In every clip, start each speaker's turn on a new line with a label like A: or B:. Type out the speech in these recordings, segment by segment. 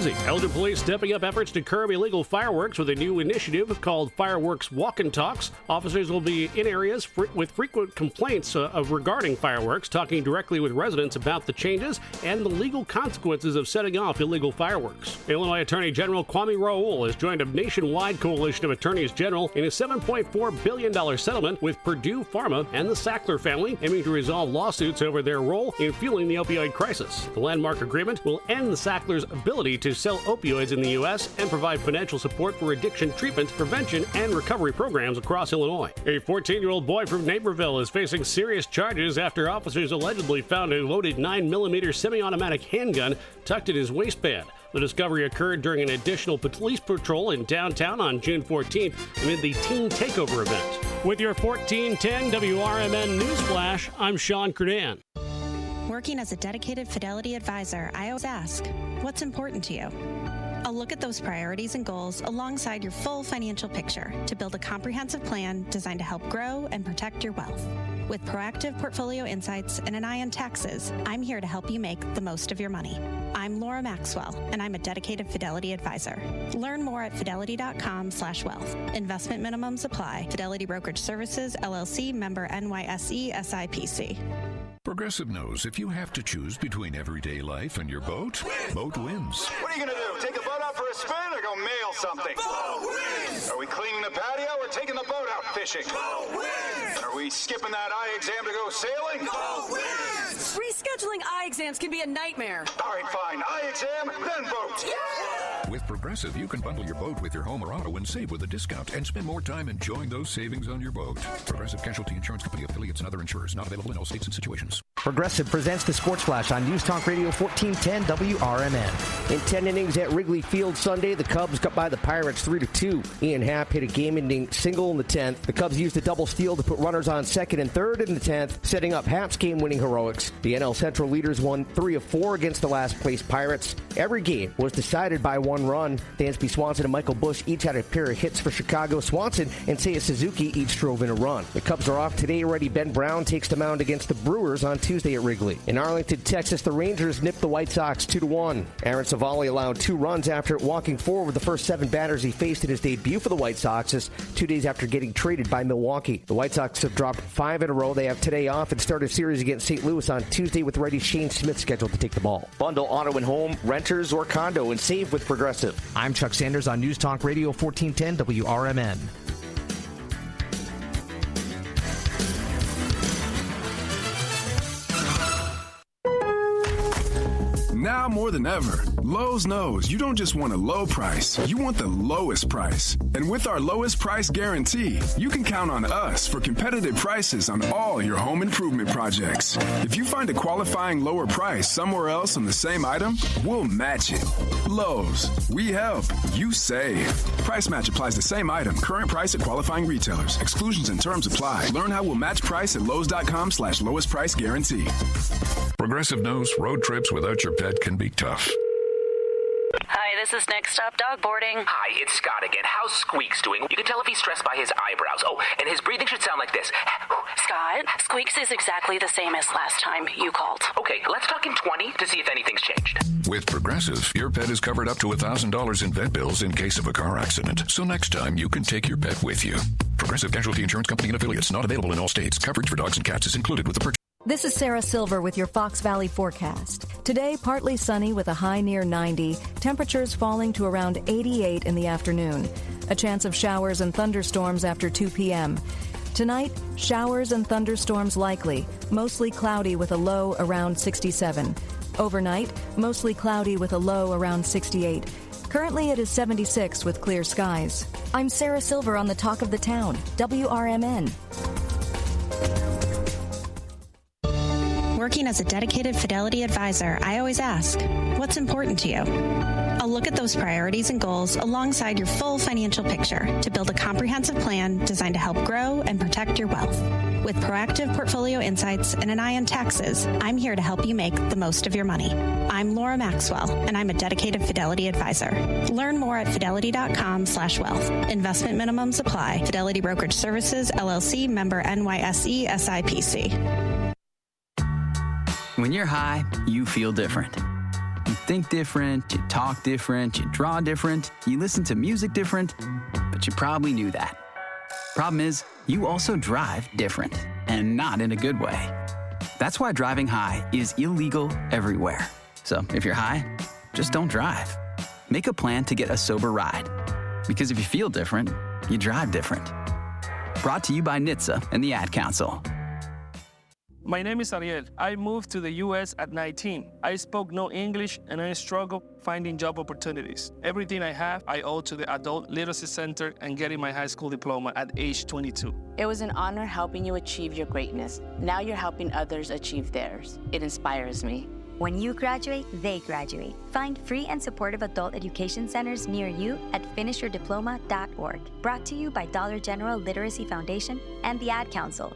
A: Jersey. Elgin Police stepping up efforts to curb illegal fireworks with a new initiative called Fireworks Walk and Talks. Officers will be in areas with frequent complaints regarding fireworks, talking directly with residents about the changes and the legal consequences of setting off illegal fireworks. Illinois Attorney General Kwame Raoul has joined a nationwide coalition of attorneys general in a $7.4 billion settlement with Purdue Pharma and the Sackler family, aiming to resolve lawsuits over their role in fueling the opioid crisis. The landmark agreement will end the Sacklers' ability to sell opioids in the U.S. and provide financial support for addiction treatment, prevention, and recovery programs across Illinois. A 14-year-old boy from Naperville is facing serious charges after officers allegedly found a loaded 9mm semi-automatic handgun tucked in his waistband. The discovery occurred during an additional police patrol in downtown on June 14th amid the Teen Takeover event. With your 1410 WRMN News Flash, I'm Sean Credan.
B: Working as a dedicated Fidelity advisor, I always ask, what's important to you? I'll look at those priorities and goals alongside your full financial picture to build a comprehensive plan designed to help grow and protect your wealth. With proactive portfolio insights and an eye on taxes, I'm here to help you make the most of your money. I'm Laura Maxwell, and I'm a dedicated Fidelity advisor. Learn more at fidelity.com/wealth. Investment minimums apply. Fidelity Brokerage Services, LLC, member NYSE, SIPC.
C: Progressive knows if you have to choose between everyday life and your boat, boat wins.
D: What are you going to do? Take the boat out for a spin or go mail something? Boat wins! Are we cleaning the patio or taking the boat out fishing? Boat wins! Are we skipping that eye exam to go sailing? Boat wins!
E: Rescheduling eye exams can be a nightmare.
D: All right, fine. Eye exam, then boat.
C: Yeah! With Progressive, you can bundle your boat with your home or auto and save with a discount and spend more time enjoying those savings on your boat. Progressive Casualty Insurance Company, affiliates, and other insurers. Not available in all states and situations.
F: Progressive presents the Sports Flash on News Talk Radio 1410 WRMN. In 10 innings at Wrigley Field Sunday, the Cubs got by the Pirates 3-2. Ian Happ hit a game-ending single in the 10th. The Cubs used a double steal to put runners on second and third in the 10th, setting up Happ's game-winning heroics. The NL Central leaders won 3 of 4 against the last-place Pirates. Every game was decided by one run. Dansby Swanson and Michael Busch each had a pair of hits for Chicago. Swanson and Seiya Suzuki each drove in a run. The Cubs are off today already. Ben Brown takes the mound against the Brewers on Tuesday at Wrigley. In Arlington, Texas, the Rangers nipped the White Sox 2-1. Aaron Savali allowed 2 runs after walking forward with the first 7 batters he faced in his debut for the White Sox, 2 days after getting traded by Milwaukee. The White Sox have dropped 5 in a row. They have today off and start a series against St. Louis on Tuesday with righty Shane Smith scheduled to take the ball. Bundle auto and home, renters, or condo and save with Progressive. I'm Chuck Sanders on News Talk Radio 1410 WRMN.
G: Now more than ever, Lowe's knows you don't just want a low price, you want the lowest price. And with our lowest price guarantee, you can count on us for competitive prices on all your home improvement projects. If you find a qualifying lower price somewhere else on the same item, we'll match it. Lowe's, we help, you save. Price match applies the same item, current price at qualifying retailers. Exclusions and terms apply. Learn how we'll match price at Lowe's.com/lowest price guarantee.
C: Progressive knows road trips without your pet can be tough.
H: Hi, this is Next Stop Dog Boarding.
I: Hi, it's Scott again. How's Squeaks doing? You can tell if he's stressed by his eyebrows. Oh, and his breathing should sound like this.
H: Scott, Squeaks is exactly the same as last time you called.
I: Okay, let's talk in 20 to see if anything's changed.
C: With Progressive, your pet is covered up to $1,000 in vet bills in case of a car accident. So next time, you can take your pet with you. Progressive Casualty Insurance Company and affiliates. Not available in all states. Coverage for dogs and cats is included with the purchase.
J: This is Sarah Silver with your Fox Valley forecast. Today, partly sunny with a high near 90, temperatures falling to around 88 in the afternoon. A chance of showers and thunderstorms after 2 p.m. Tonight, showers and thunderstorms likely, mostly cloudy with a low around 67. Overnight, mostly cloudy with a low around 68. Currently, it is 76 with clear skies. I'm Sarah Silver on the Talk of the Town, WRMN.
B: Working as a dedicated Fidelity advisor, I always ask, what's important to you? I'll look at those priorities and goals alongside your full financial picture to build a comprehensive plan designed to help grow and protect your wealth. With proactive portfolio insights and an eye on taxes, I'm here to help you make the most of your money. I'm Laura Maxwell, and I'm a dedicated Fidelity advisor. Learn more at fidelity.com/wealth. Investment minimums apply. Fidelity Brokerage Services, LLC, member NYSE, SIPC.
K: When you're high, you feel different. think different, you talk different, you draw different, you listen to music different, but you probably knew that. Problem is, you also drive different, and not in a good way. That's why driving high is illegal everywhere. So if you're high, just don't drive. Make a plan to get a sober ride. Because if you feel different, you drive different. Brought to you by NHTSA and the Ad Council.
L: My name is Ariel. I moved to the U.S. at 19. I spoke no English and I struggled finding job opportunities. Everything I have, I owe to the Adult Literacy Center and getting my high school diploma at age 22.
M: It was an honor helping you achieve your greatness. Now you're helping others achieve theirs. It inspires me.
N: When you graduate, they graduate. Find free and supportive adult education centers near you at finishyourdiploma.org. Brought to you by Dollar General Literacy Foundation and the Ad Council.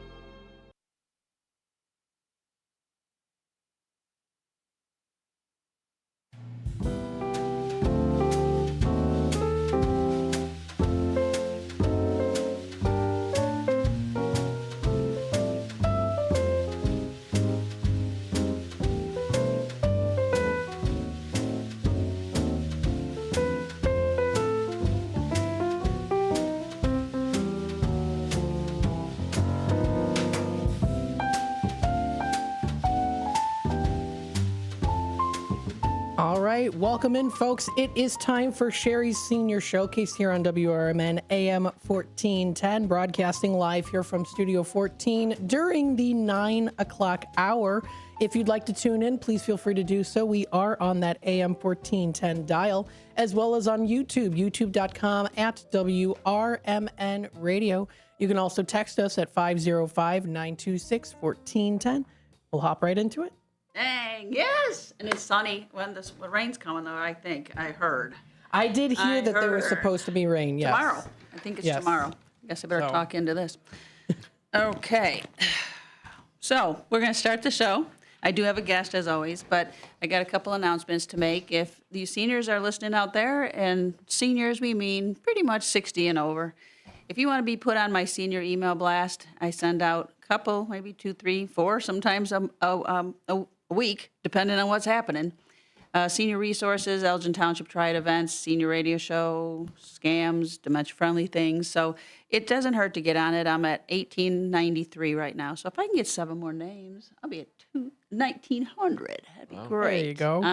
O: All right, welcome in, folks. It is time for Cherie's Senior Showcase here on WRMN AM 1410, broadcasting live here from Studio 14 during the 9 o'clock hour. If you'd like to tune in, please feel free to do so. We are on that AM 1410 dial, as well as on YouTube, youtube.com at WRMN Radio. You can also text us at 505-926-1410. We'll hop right into it.
P: Dang, yes. And it's sunny when the rain's coming, though, I think. I heard.
O: I did hear that there was supposed to be rain, yes.
P: Tomorrow. I think it's tomorrow. I guess I better talk into this. Okay. So we're going to start the show. I do have a guest, as always, but I got a couple announcements to make. If the seniors are listening out there, and seniors, we mean pretty much 60 and over. If you want to be put on my senior email blast, I send out a couple, maybe 2, 3, 4, sometimes a week, depending on what's happening. Senior resources, Elgin Township Triad events, senior radio show, scams, dementia-friendly things. So it doesn't hurt to get on it. I'm at 1893 right now. So if I can get 7 more names, I'll be at 1900. That'd be great.
O: There you go.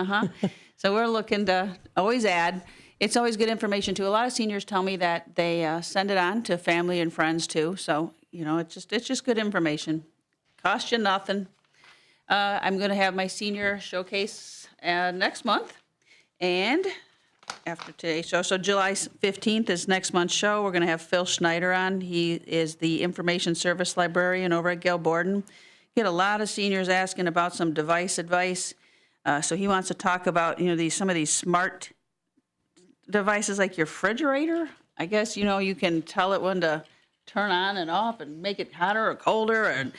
P: So we're looking to always add. It's always good information, too. A lot of seniors tell me that they send it on to family and friends, too. So, you know, it's just good information. Cost you nothing. I'm going to have my senior showcase next month. And after today's show, so July 15th is next month's show. We're going to have Phil Schneider on. He is the information service librarian over at Gail Borden. Get a lot of seniors asking about some device advice. So he wants to talk about, you know, some of these smart devices like your refrigerator. I guess, you know, you can tell it when to turn on and off and make it hotter or colder. And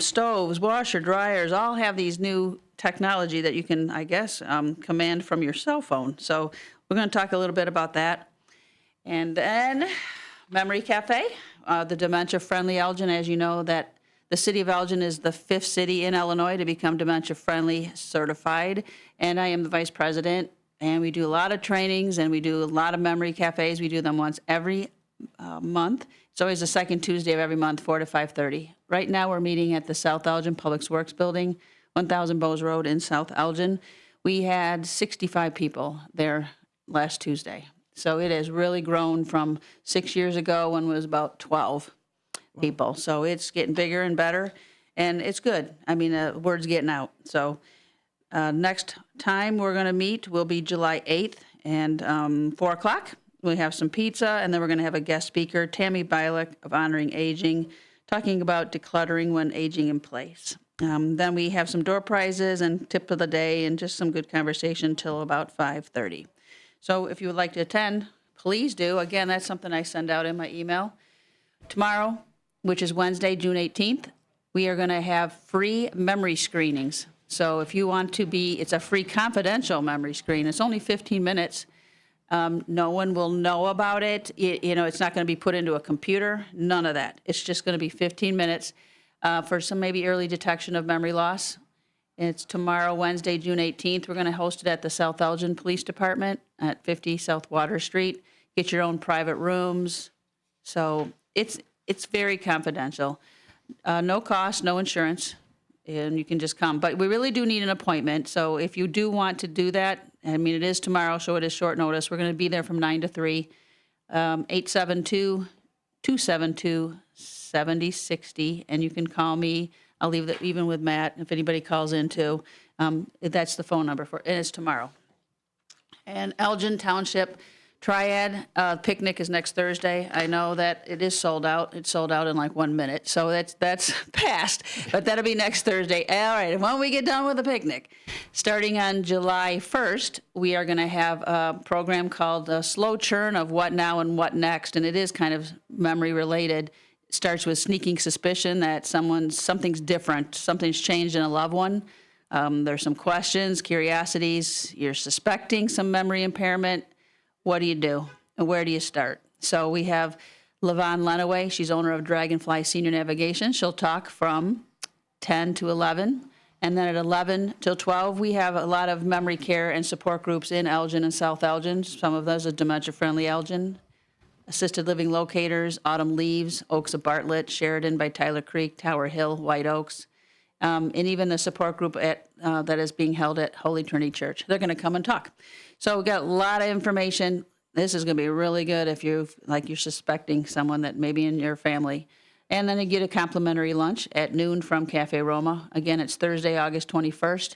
P: stoves, washer, dryers, all have these new technology that you can, I guess, command from your cell phone. So we're going to talk a little bit about that. And then Memory Cafe, the dementia-friendly Elgin. As you know, that the city of Elgin is the 5th city in Illinois to become dementia-friendly certified. And I am the vice president. And we do a lot of trainings, and we do a lot of memory cafes. We do them once every month. It's always the second Tuesday of every month, 4 to 5:30. Right now, we're meeting at the South Elgin Public Works Building, 1000 Bowes Road in South Elgin. We had 65 people there last Tuesday. So it has really grown from 6 years ago when it was about 12 people. So it's getting bigger and better, and it's good. I mean, word's getting out. So next time we're going to meet will be July 8th and 4 o'clock. We have some pizza, and then we're going to have a guest speaker, Tammy Bialik of Honoring Aging, talking about decluttering when aging in place. Then we have some door prizes and tip of the day and just some good conversation till about 5:30. So if you would like to attend, please do. Again, that's something I send out in my email. Tomorrow, which is Wednesday, June 18th, we are going to have free memory screenings. So if you want to it's a free confidential memory screen. It's only 15 minutes. No one will know about it. You know, it's not going to be put into a computer. None of that. It's just going to be 15 minutes for some maybe early detection of memory loss. It's tomorrow, Wednesday, June 18th. We're going to host it at the South Elgin Police Department at 50 South Water Street. Get your own private rooms. So it's very confidential. No cost, no insurance, and you can just come. But we really do need an appointment. So if you do want to do that, I mean, it is tomorrow, so it is short notice. We're going to be there from 9 to 3, 872-272-7060, and you can call me. I'll leave that even with Matt, if anybody calls in too. That's the phone number and it's tomorrow. And Elgin Township Triad picnic is next Thursday. I know that it is sold out. It's sold out in like 1 minute, so that's past. But that'll be next Thursday. All right, and when we get done with the picnic, starting on July 1st, we are going to have a program called Slow Churn of What Now and What Next, and it is kind of memory related. It starts with sneaking suspicion that something's different, something's changed in a loved one. There's some questions, curiosities. You're suspecting some memory impairment. What do you do? And where do you start? So we have LaVon Lenaway. She's owner of Dragonfly Senior Navigation. She'll talk from 10 to 11. And then at 11 till 12, we have a lot of memory care and support groups in Elgin and South Elgin. Some of those are Dementia Friendly Elgin, Assisted Living Locators, Autumn Leaves, Oaks of Bartlett, Sheridan by Tyler Creek, Tower Hill, White Oaks, and even the support group that is being held at Holy Trinity Church. They're going to come and talk. So we've got a lot of information. This is going to be really good if you're suspecting someone that may be in your family. And then you get a complimentary lunch at noon from Cafe Roma. Again, it's Thursday, August 21st,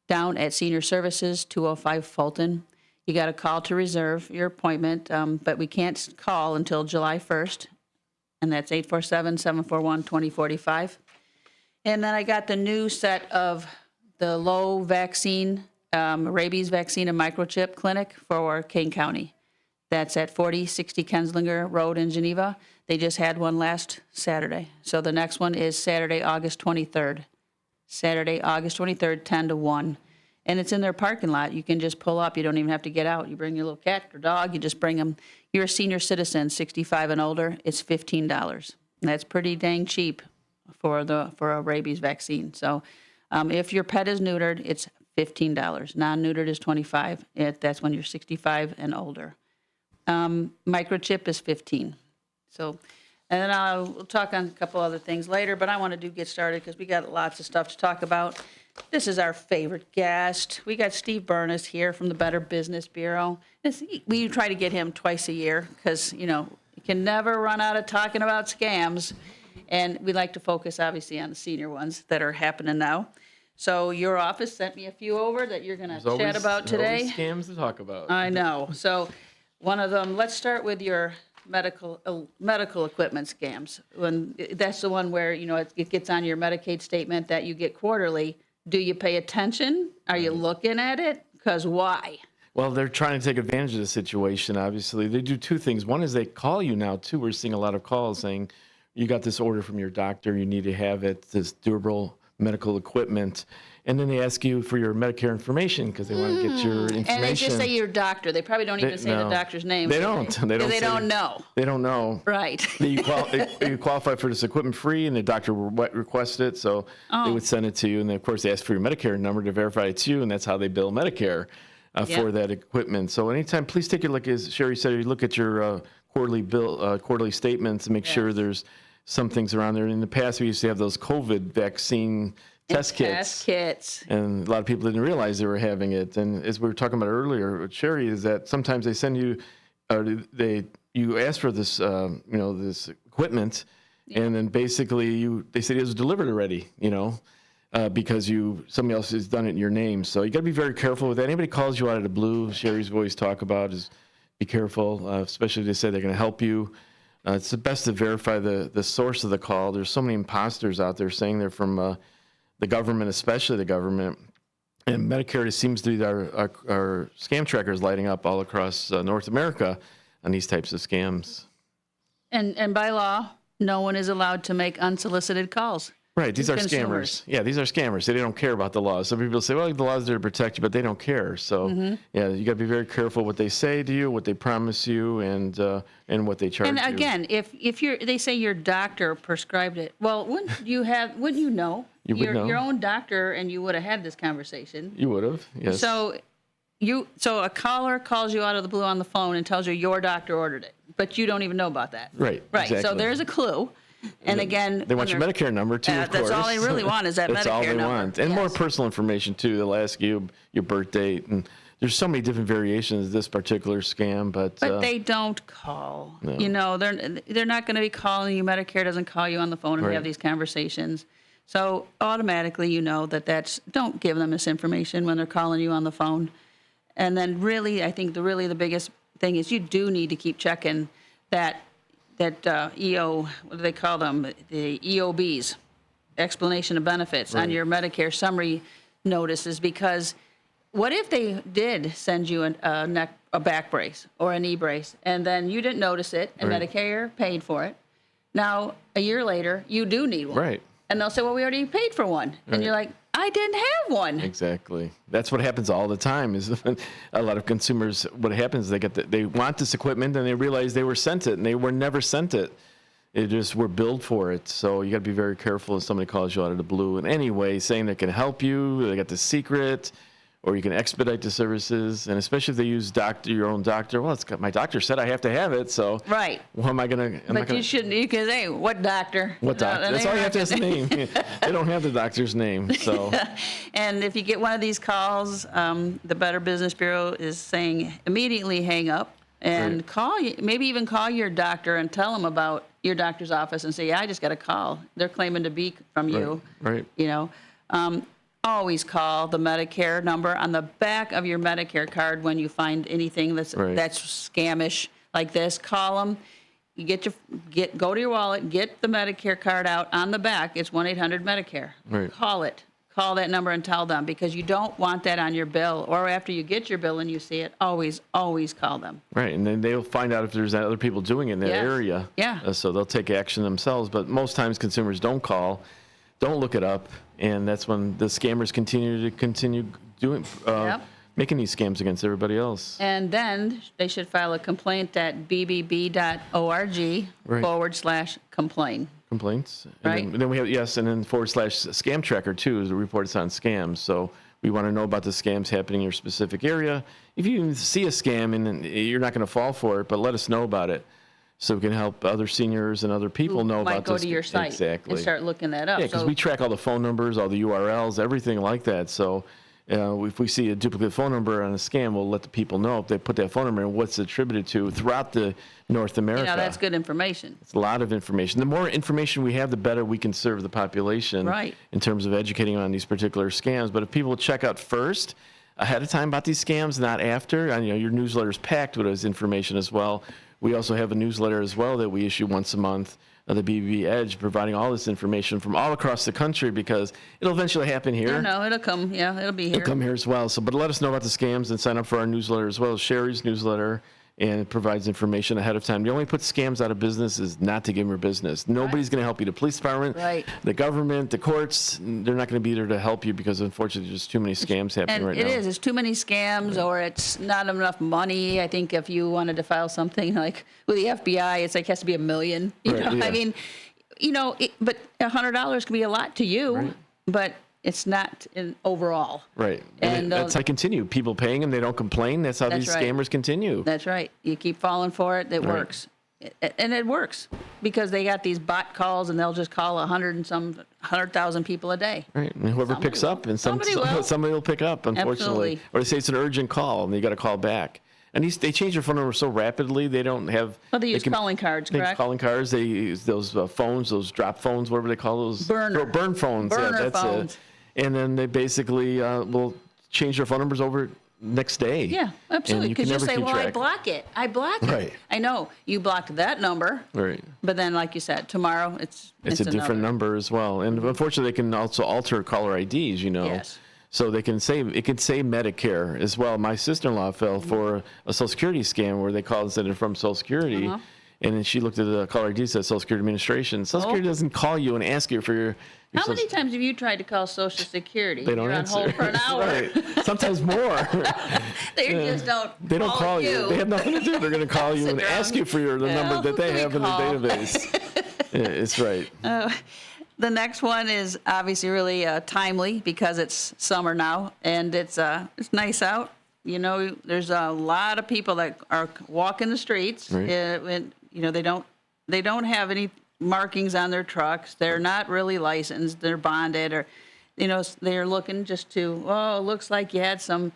P: down at Senior Services, 205 Fulton. You got to call to reserve your appointment, but we can't call until July 1st, and that's 847-741-2045. And then I got the new set of the low vaccine, rabies vaccine and microchip clinic for Kane County. That's at 4060 Kenslinger Road in Geneva. They just had one last Saturday. So the next one is Saturday, August 23rd. Saturday, August 23rd, 10 to 1. And it's in their parking lot. You can just pull up. You don't even have to get out. You bring your little cat or dog. You just bring them. You're a senior citizen, 65 and older. It's $15. That's pretty dang cheap for a rabies vaccine. So if your pet is neutered, it's $15. Non-neutered is $25. That's when you're 65 and older. Microchip is $15. So, and then we'll talk on a couple other things later, but I want to get started because we got lots of stuff to talk about. This is our favorite guest. We got Steve Burness here from the Better Business Bureau. We try to get him twice a year because, you can never run out of talking about scams. And we like to focus, obviously, on the senior ones that are happening now. So your office sent me a few over that you're going to chat about today.
Q: Always scams to talk about.
P: I know. So one of them, let's start with your medical equipment scams. That's the one where, it gets on your Medicaid statement that you get quarterly. Do you pay attention? Are you looking at it? Because why?
Q: Well, they're trying to take advantage of the situation, obviously. They do two things. One is they call you now, too. We're seeing a lot of calls saying, you got this order from your doctor, you need to have it, this durable medical equipment. And then they ask you for your Medicare information because they want to get your information.
P: And they just say your doctor. They probably don't even say the doctor's name.
Q: They don't. They
P: don't know.
Q: They don't know.
P: Right.
Q: You qualify for this equipment free, and the doctor requested it, so they would send it to you. And then, of course, they ask for your Medicare number to verify it's you, and that's how they bill Medicare for that equipment. So anytime, please take a look, as Cherie said, you look at your quarterly statements and make sure there's some things around there. In the past, we used to have those COVID vaccine test kits. And a lot of people didn't realize they were having it. And as we were talking about earlier with Cherie, is that sometimes they send you, you ask for this, this equipment, and then basically they say it was delivered already, because somebody else has done it in your name. So you got to be very careful with that. Anybody calls you out of the blue, Cherie's always talk about is be careful, especially if they say they're going to help you. It's the best to verify the source of the call. There's so many imposters out there saying they're from the government, especially the government. And Medicare seems to be our scam trackers lighting up all across North America on these types of scams.
P: And by law, no one is allowed to make unsolicited calls.
Q: Right, these are scammers. Yeah, these are scammers. They don't care about the laws. Some people say, well, the laws are there to protect you, but they don't care. So, you got to be very careful what they say to you, what they promise you, and what they charge you.
P: And again, if they say your doctor prescribed it, well, wouldn't you know? your own doctor, and you would have had this conversation.
Q: You would have, yes.
P: So a caller calls you out of the blue on the phone and tells you your doctor ordered it, but you don't even know about that.
Q: Right.
P: Exactly. So there's a clue. And again,
Q: they want your Medicare number too. Of course,
P: that's all they really want is that
Q: that's
P: Medicare
Q: all they
P: number.
Q: want, and more personal information too. They'll ask you your birth date, and there's so many different variations of this particular scam. But
P: they don't call.
Q: No.
P: They're not going to be calling you. Medicare doesn't call you on the phone and have these conversations. So automatically, don't give them this information when they're calling you on the phone. And then really, I think the biggest thing is you do need to keep checking that EO, what do they call them? The EOBs, explanation of benefits, on your Medicare summary notices, because what if they did send you a back brace or a knee brace, and then you didn't notice it, and Medicare paid for it? Now, a year later, you do need one.
Q: Right.
P: And they'll say, well, we already paid for one. And you're like, I didn't have one.
Q: Exactly. That's what happens all the time. Is a lot of consumers. What happens? They want this equipment and they realize they were sent it, and they were never sent it. They just were billed for it. So you got to be very careful if somebody calls you out of the blue in any way, saying they can help you. They got the secret, or you can expedite the services. And especially if they use your own doctor. Well, my doctor said I have to have it. So
P: right.
Q: Well, am I gonna?
P: You shouldn't. You can say what doctor.
Q: What doctor? That's all you have to have the name. They don't have the doctor's name. So.
P: And if you get one of these calls, the Better Business Bureau is saying immediately hang up and call you. Maybe even call your doctor and tell them about your doctor's office and say, yeah, I just got a call. They're claiming to be from you.
Q: Right.
P: Always call the Medicare number on the back of your Medicare card when you find anything that's scamish like this. Call them. You go to your wallet, get the Medicare card out. On the back, it's 1-800-Medicare.
Q: Right.
P: Call it. Call that number and tell them, because you don't want that on your bill, or after you get your bill and you see it. Always call them.
Q: Right, and then they'll find out if there's other people doing it in that area.
P: Yeah.
Q: So they'll take action themselves. But most times consumers don't call, don't look it up, and that's when the scammers continue doing making these scams against everybody else.
P: And then they should file a complaint at bbb.org/complain.
Q: Complaints.
P: Right.
Q: And then we have, and then /scam tracker too, is reports on scams. So we want to know about the scams happening in your specific area. If you see a scam, and you're not going to fall for it, but let us know about it, so we can help other seniors and other people know about this.
P: Might go to your site and start looking that up.
Q: Yeah, because we track all the phone numbers, all the URLs, everything like that. So if we see a duplicate phone number on a scam, we'll let the people know if they put that phone number and what's attributed to throughout the North America.
P: That's good information.
Q: It's a lot of information. The more information we have, the better we can serve the population in terms of educating on these particular scams. But if people check out first, ahead of time about these scams, not after, and, your newsletter is packed with this information as well. We also have a newsletter as well that we issue once a month, the BBB Edge, providing all this information from all across the country, because it'll eventually happen here.
P: No, it'll come. Yeah, it'll be here.
Q: It'll come here as well. So, but let us know about the scams and sign up for our newsletter as well as Cherie's newsletter, and it provides information ahead of time. The only put scams out of business is not to give them your business. Nobody's going to help you. The police department, the government, the courts, they're not going to be there to help you, because unfortunately there's too many scams happening right now.
P: And it is. It's too many scams, or it's not enough money. I think if you wanted to file something like with the FBI, it's like it has to be $1 million. I mean, but $100 can be a lot to you, but it's not in overall.
Q: Right. And that's how they continue. People paying them, they don't complain. That's how these scammers continue.
P: That's right. You keep falling for it. It works. And it works, because they got these bot calls, and they'll just call 100,000 people a day.
Q: Right. And whoever picks up, and somebody will pick up, unfortunately.
P: Absolutely.
Q: Or they say it's an urgent call, and you got to call back. And they change their phone number so rapidly, they don't have...
P: Well, they use calling cards, correct?
Q: Calling cards. They use those phones, those drop phones, whatever they call those.
P: Burn
Q: phones.
P: Burner
Q: that's
P: phones.
Q: It. And then they basically will change their phone numbers over next day.
P: Yeah, absolutely. Because you say, well, I block it.
Q: Right.
P: I know. You blocked that number.
Q: Right.
P: But then, like you said, tomorrow it's
Q: a different number as well. And unfortunately, they can also alter caller IDs,
P: Yes.
Q: So it can say Medicare as well. My sister-in-law fell for a Social Security scam where they called and said they're from Social Security. And then she looked at the caller ID, said Social Security Administration. Social Security doesn't call you and ask you for your
P: How many times have you tried to call Social Security?
Q: They don't answer.
P: You're on hold for an hour.
Q: Right. Sometimes more.
P: They just don't.
Q: They don't call you. They have nothing to do. They're going to call you and ask you for the number that they have in their database. It's right.
P: the next one is obviously really timely because it's summer now and it's nice out. You know, there's a lot of people that are walking the streets.
Q: Right.
P: And, you know, they don't have any markings on their trucks. They're not really licensed. They're bonded, or, you know, they're looking just to, oh, it looks like you had some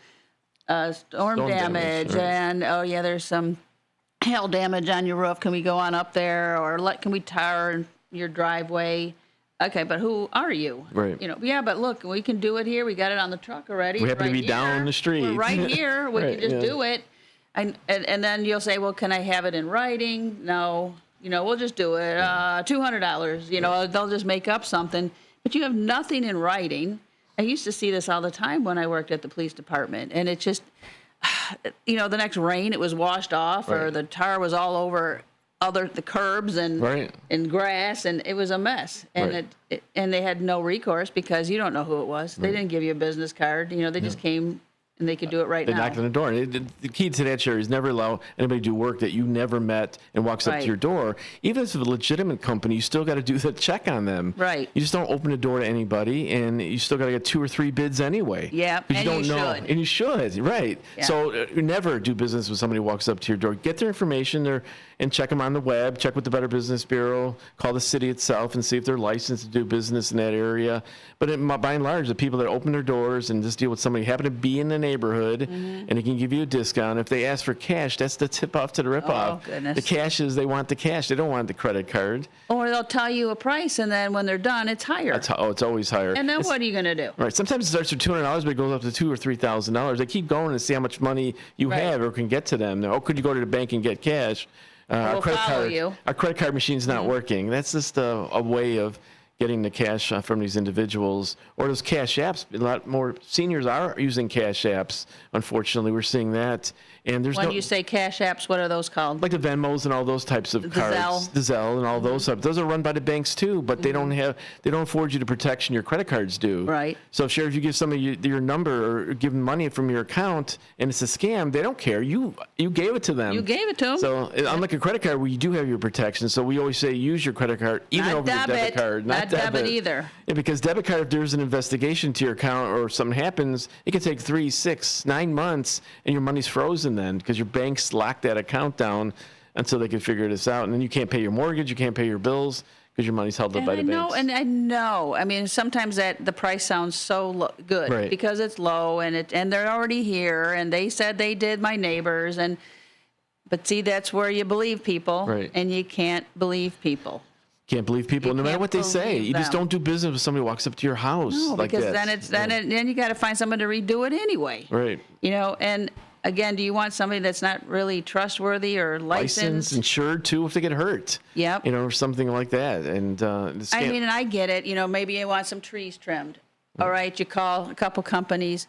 P: storm damage,
Q: right.
P: and there's some hail damage on your roof. Can we go on up there, or can we tar your driveway? Okay, but who are you?
Q: Right.
P: You know, yeah, but look, we can do it here. We got it on the truck already.
Q: We happen
P: right
Q: to be down the street.
P: We're right here. We
Q: Right,
P: can just do it. And then you'll say, well, can I have it in writing? No. You know, we'll just do it. $200. You know, they'll just make up something. But you have nothing in writing. I used to see this all the time when I worked at the police department. And it just, you know, the next rain, it was washed off, or the tar was all over the curbs and grass, and it was a mess. And and they had no recourse because you don't know who it was. They didn't give you a business card. You know, they just came and they could do it right now.
Q: They knocked on the door. The key to that, Cherie, is never allow anybody to do work that you never met and walks up to your door. Even if it's a legitimate company, you still got to do the check on them.
P: Right.
Q: You just don't open the door to anybody, and you still got to get 2 or 3 bids anyway.
P: Yeah,
Q: and you don't know.
P: should.
Q: And you should, right.
P: Yeah.
Q: So never do business with somebody who walks up to your door. Get their information there and check them on the web. Check with the Better Business Bureau. Call the city itself and see if they're licensed to do business in that area. But by and large, the people that open their doors and just deal with somebody who happen to be in the neighborhood, and they can give you a discount. If they ask for cash, that's the tip off to the rip off.
P: Oh, goodness.
Q: The cash is, they want the cash. They don't want the credit card.
P: Or they'll tell you a price, and then when they're done, it's higher.
Q: It's always higher.
P: And then what are you going to do?
Q: Right. Sometimes it starts with $200, but it goes up to $2,000 or $3,000. They keep going and see how much money you have or can get to them. Oh, could you go to the bank and get cash? Our credit card machine's not working. That's just a way of getting the cash from these individuals. Or those cash apps. A lot more seniors are using cash apps. Unfortunately, we're seeing that. And there's
P: when you say cash apps, what are those called?
Q: Like the Venmos and all those types of cards. The Zelle and all those. Those are run by the banks too, but they don't afford you the protection your credit cards do.
P: Right.
Q: So, Cherie, if you give somebody your number or give them money from your account and it's a scam, they don't care. You gave it to them.
P: You gave it to them.
Q: So, unlike a credit card where you do have your protection, so we always say use your credit card even over your debit card.
P: Not debit either.
Q: Yeah, because debit card, if there's an investigation to your account or something happens, it can take 3, 6, 9 months, and your money's frozen then because your banks lock that account down until they can figure this out. And then you can't pay your mortgage, you can't pay your bills because your money's held up by the banks.
P: And I know. I mean, sometimes the price sounds so good because it's low and they're already here and they said they did my neighbors. But see, that's where you believe people and you can't believe people.
Q: Can't believe people, no matter what they say. You just don't do business with somebody who walks up to your house.
P: No,
Q: like
P: because
Q: that.
P: then you got to find someone to redo it anyway.
Q: Right.
P: You know, and again, do you want somebody that's not really trustworthy or licensed?
Q: Insured too, if they get hurt.
P: Yep.
Q: You know, or something like that. And
P: I mean, and I get it. You know, maybe you want some trees trimmed. All right, you call a couple companies,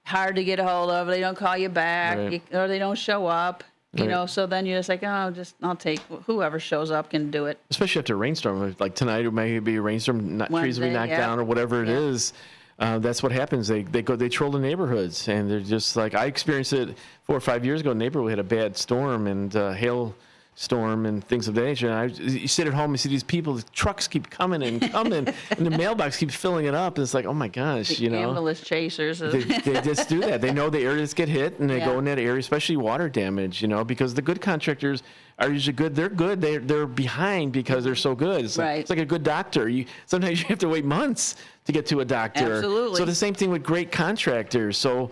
P: hard to get a hold of. They don't call you back, or they don't show up. You know, so then you're just like, I'll take whoever shows up can do it.
Q: Especially after a rainstorm, like tonight, it may be a rainstorm, trees will be knocked down or whatever it is. That's what happens. They troll the neighborhoods, and they're just like, I experienced it 4 or 5 years ago. Neighborhood had a bad storm and hail storm and things of that nature. And you sit at home and see these people, the trucks keep coming and coming, and the mailbox keeps filling it up. And it's like, oh my gosh,
P: you know. Ambulance chasers.
Q: They just do that. They know the areas get hit, and they go in that area, especially water damage, you know, because the good contractors are usually good. They're good. They're behind because they're so good. It's like a good doctor. Sometimes you have to wait months to get to a doctor.
P: Absolutely.
Q: So the same thing with great contractors. So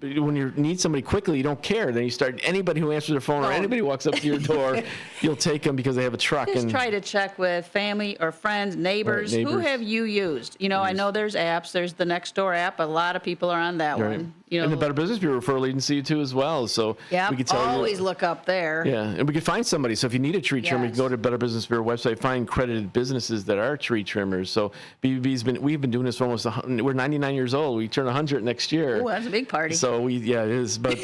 Q: when you need somebody quickly, you don't care. Then you start, anybody who answers their phone or anybody who walks up to your door, you'll take them because they have a truck.
P: Just try to check with family or friends, neighbors. Who have you used? You know, I know there's apps. There's the Nextdoor app. A lot of people are on that one. You know,
Q: and the Better Business Bureau referral agency too as well. So we could tell
P: always look up there.
Q: Yeah, and we could find somebody. So if you need a tree trimmer, you can go to Better Business Bureau website, find credited businesses that are tree trimmers. So we've been doing this for almost we're 99 years old. We turn 100 next year.
P: Oh, that's a big party.
Q: So it is. But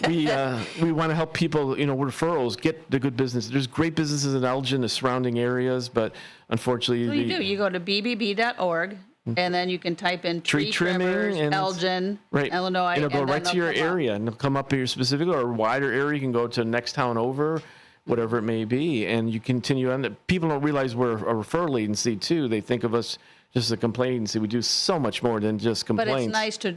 Q: we want to help people. You know, referrals, get the good business. There's great businesses in Elgin, the surrounding areas, but unfortunately,
P: well, you do. You go to bbb.org. And then you can type in tree trimmers, Elgin, Illinois.
Q: It'll go right to your area, and it'll come up here specifically, or a wider area. You can go to next town over, whatever it may be. And you continue on. People don't realize we're a referral agency, too. They think of us just as a complaint agency. We do so much more than just complaints.
P: But it's nice to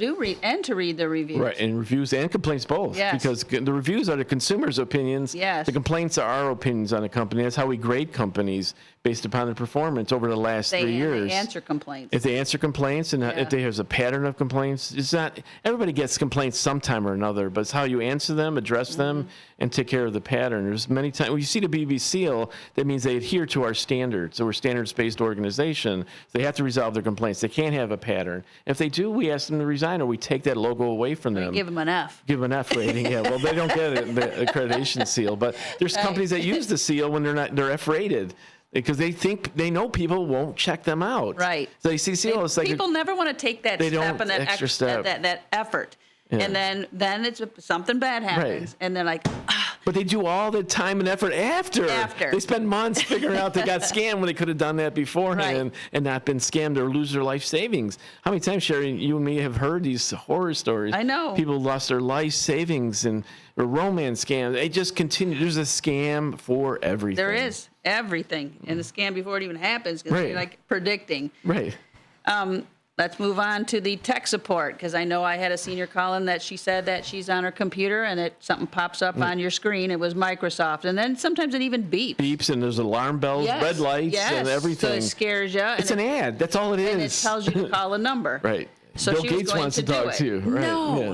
P: read the reviews.
Q: Right, and reviews and complaints both.
P: Yes.
Q: Because the reviews are the consumer's opinions.
P: Yes.
Q: The complaints are our opinions on a company. That's how we grade companies based upon their performance over the last 3 years.
P: They answer complaints.
Q: If they answer complaints and if there's a pattern of complaints, it's not, everybody gets complaints sometime or another, but it's how you answer them, address them, and take care of the pattern. There's many times, when you see the BB seal, that means they adhere to our standards. So we're a standards-based organization. So they have to resolve their complaints. They can't have a pattern. If they do, we ask them to resign, or we take that logo away from them.
P: Give them an F.
Q: Give them an F rating, yeah. Well, they don't get the accreditation seal, but there's companies that use the seal when they're F rated. Because they know people won't check them out.
P: Right.
Q: So you see, seal, it's like
P: people never want to take that step and that
Q: extra step.
P: that effort. Yeah. And then it's something bad happens, and they're like,
Q: But they do all the time and effort after. They spend months figuring out they got scammed when they could have done that beforehand and not been scammed or lose their life savings. How many times, Cherie, you and me have heard these horror stories?
P: I know.
Q: People lost their life savings and romance scams. They just continue. There's a scam for everything.
P: There is everything. And the scam before it even happens, because you're like predicting.
Q: Right.
P: Let's move on to the tech support, because I know I had a senior call in that she said that she's on her computer and something pops up on your screen. It was Microsoft. And then sometimes it even beeps.
Q: Beeps, and there's alarm bells, red lights, and everything.
P: So it scares you.
Q: It's an ad. That's all it is.
P: And it tells you to call a number.
Q: Right.
P: So
Q: Bill Gates wants to talk to you. Right.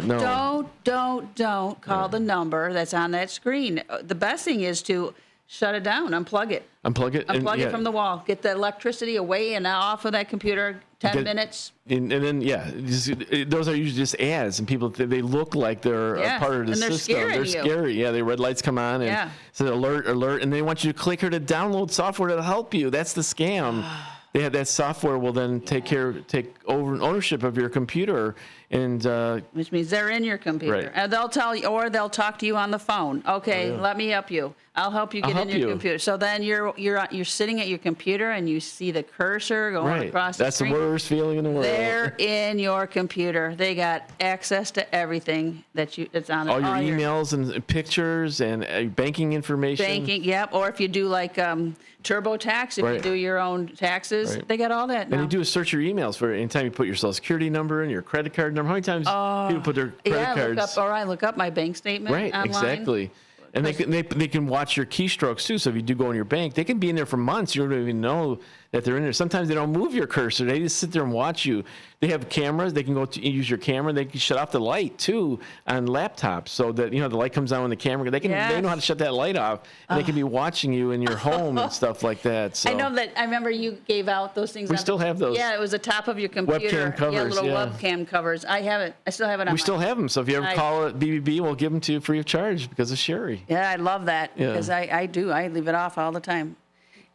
P: No, don't call the number that's on that screen. The best thing is to shut it down, unplug it.
Q: Unplug it?
P: Unplug it from the wall. Get the electricity away and off of that computer, 10 minutes.
Q: And then, those are usually just ads, and people, they look like they're a part of the system. They're scary. Yeah, the red lights come on, and say alert, and they want you to click here to download software that'll help you. That's the scam. They have that software will then take over ownership of your computer, and
P: which means they're in your computer, and they'll tell you, or they'll talk to you on the phone. Okay, let me help you. I'll help you get in your computer. So then you're sitting at your computer and you see the cursor going across the screen.
Q: That's the worst feeling in the world.
P: They're in your computer. They got access to everything that's on
Q: all your emails and pictures and banking information.
P: Banking, yep. Or if you do like TurboTax, if you do your own taxes, they got all that now.
Q: And you do a search your emails for anytime you put your social security number and your credit card number. How many times people put their credit cards?
P: I look up my bank statement online.
Q: Exactly. And they can watch your keystrokes too. So if you do go in your bank, they can be in there for months. You don't even know that they're in there. Sometimes they don't move your cursor. They just sit there and watch you. They have cameras. They can go to use your camera. They can shut off the light too on laptops, so that the light comes on when the camera. They know how to shut that light off, and they can be watching you in your home and stuff like that. So
P: I know that. I remember you gave out those things.
Q: We still have those.
P: Yeah, it was the top of your computer.
Q: Webcam covers.
P: Little webcam covers. I have it. I still have it on.
Q: We still have them. So if you ever call it BBB, we'll give them to you free of charge because of Cherie.
P: Yeah, I love that because I do. I leave it off all the time.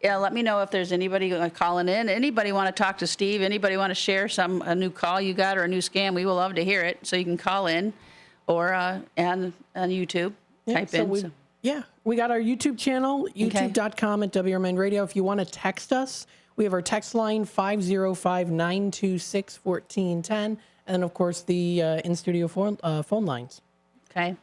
P: Yeah, let me know if there's anybody calling in. Anybody want to talk to Steve? Anybody want to share a new call you got or a new scam? We will love to hear it. So you can call in or on YouTube. Type in.
O: We got our YouTube channel, youtube.com/WRMN Radio. If you want to text us, we have our text line 505-926-1410. And then, of course, the in-studio phone lines.
P: Okay.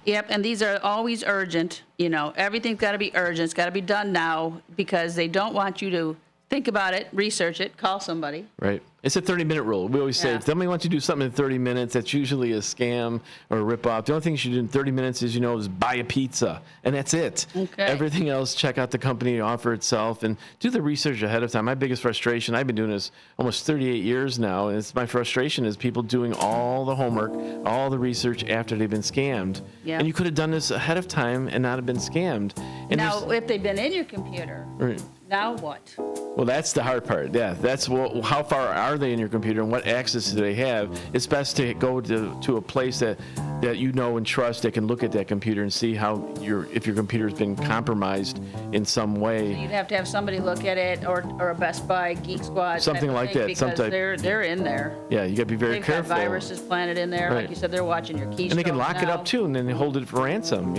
P: Yep, and these are always urgent. Everything's got to be urgent. It's got to be done now because they don't want you to think about it, research it, call somebody.
Q: Right. It's a 30-minute rule. We always say if somebody wants you to do something in 30 minutes, that's usually a scam or a rip-off. The only thing you should do in 30 minutes is buy a pizza, and that's it.
P: Okay.
Q: Everything else, check out the company offer itself, and do the research ahead of time. My biggest frustration, I've been doing this almost 38 years now, and my frustration is people doing all the homework, all the research after they've been scammed.
P: Yeah.
Q: And you could have done this ahead of time and not have been scammed. And
P: now, if they've been in your computer, now what?
Q: Well, that's the hard part. Yeah, that's how far are they in your computer and what access do they have? It's best to go to a place that you know and trust that can look at that computer and see if your computer's been compromised in some way.
P: So you'd have to have somebody look at it, or a Best Buy, Geek Squad,
Q: something like that.
P: Because they're in there.
Q: Yeah, you got to be very careful.
P: They've got viruses planted in there, like you said. They're watching your keystrokes.
Q: And they can lock it up too, and then they hold it for ransom.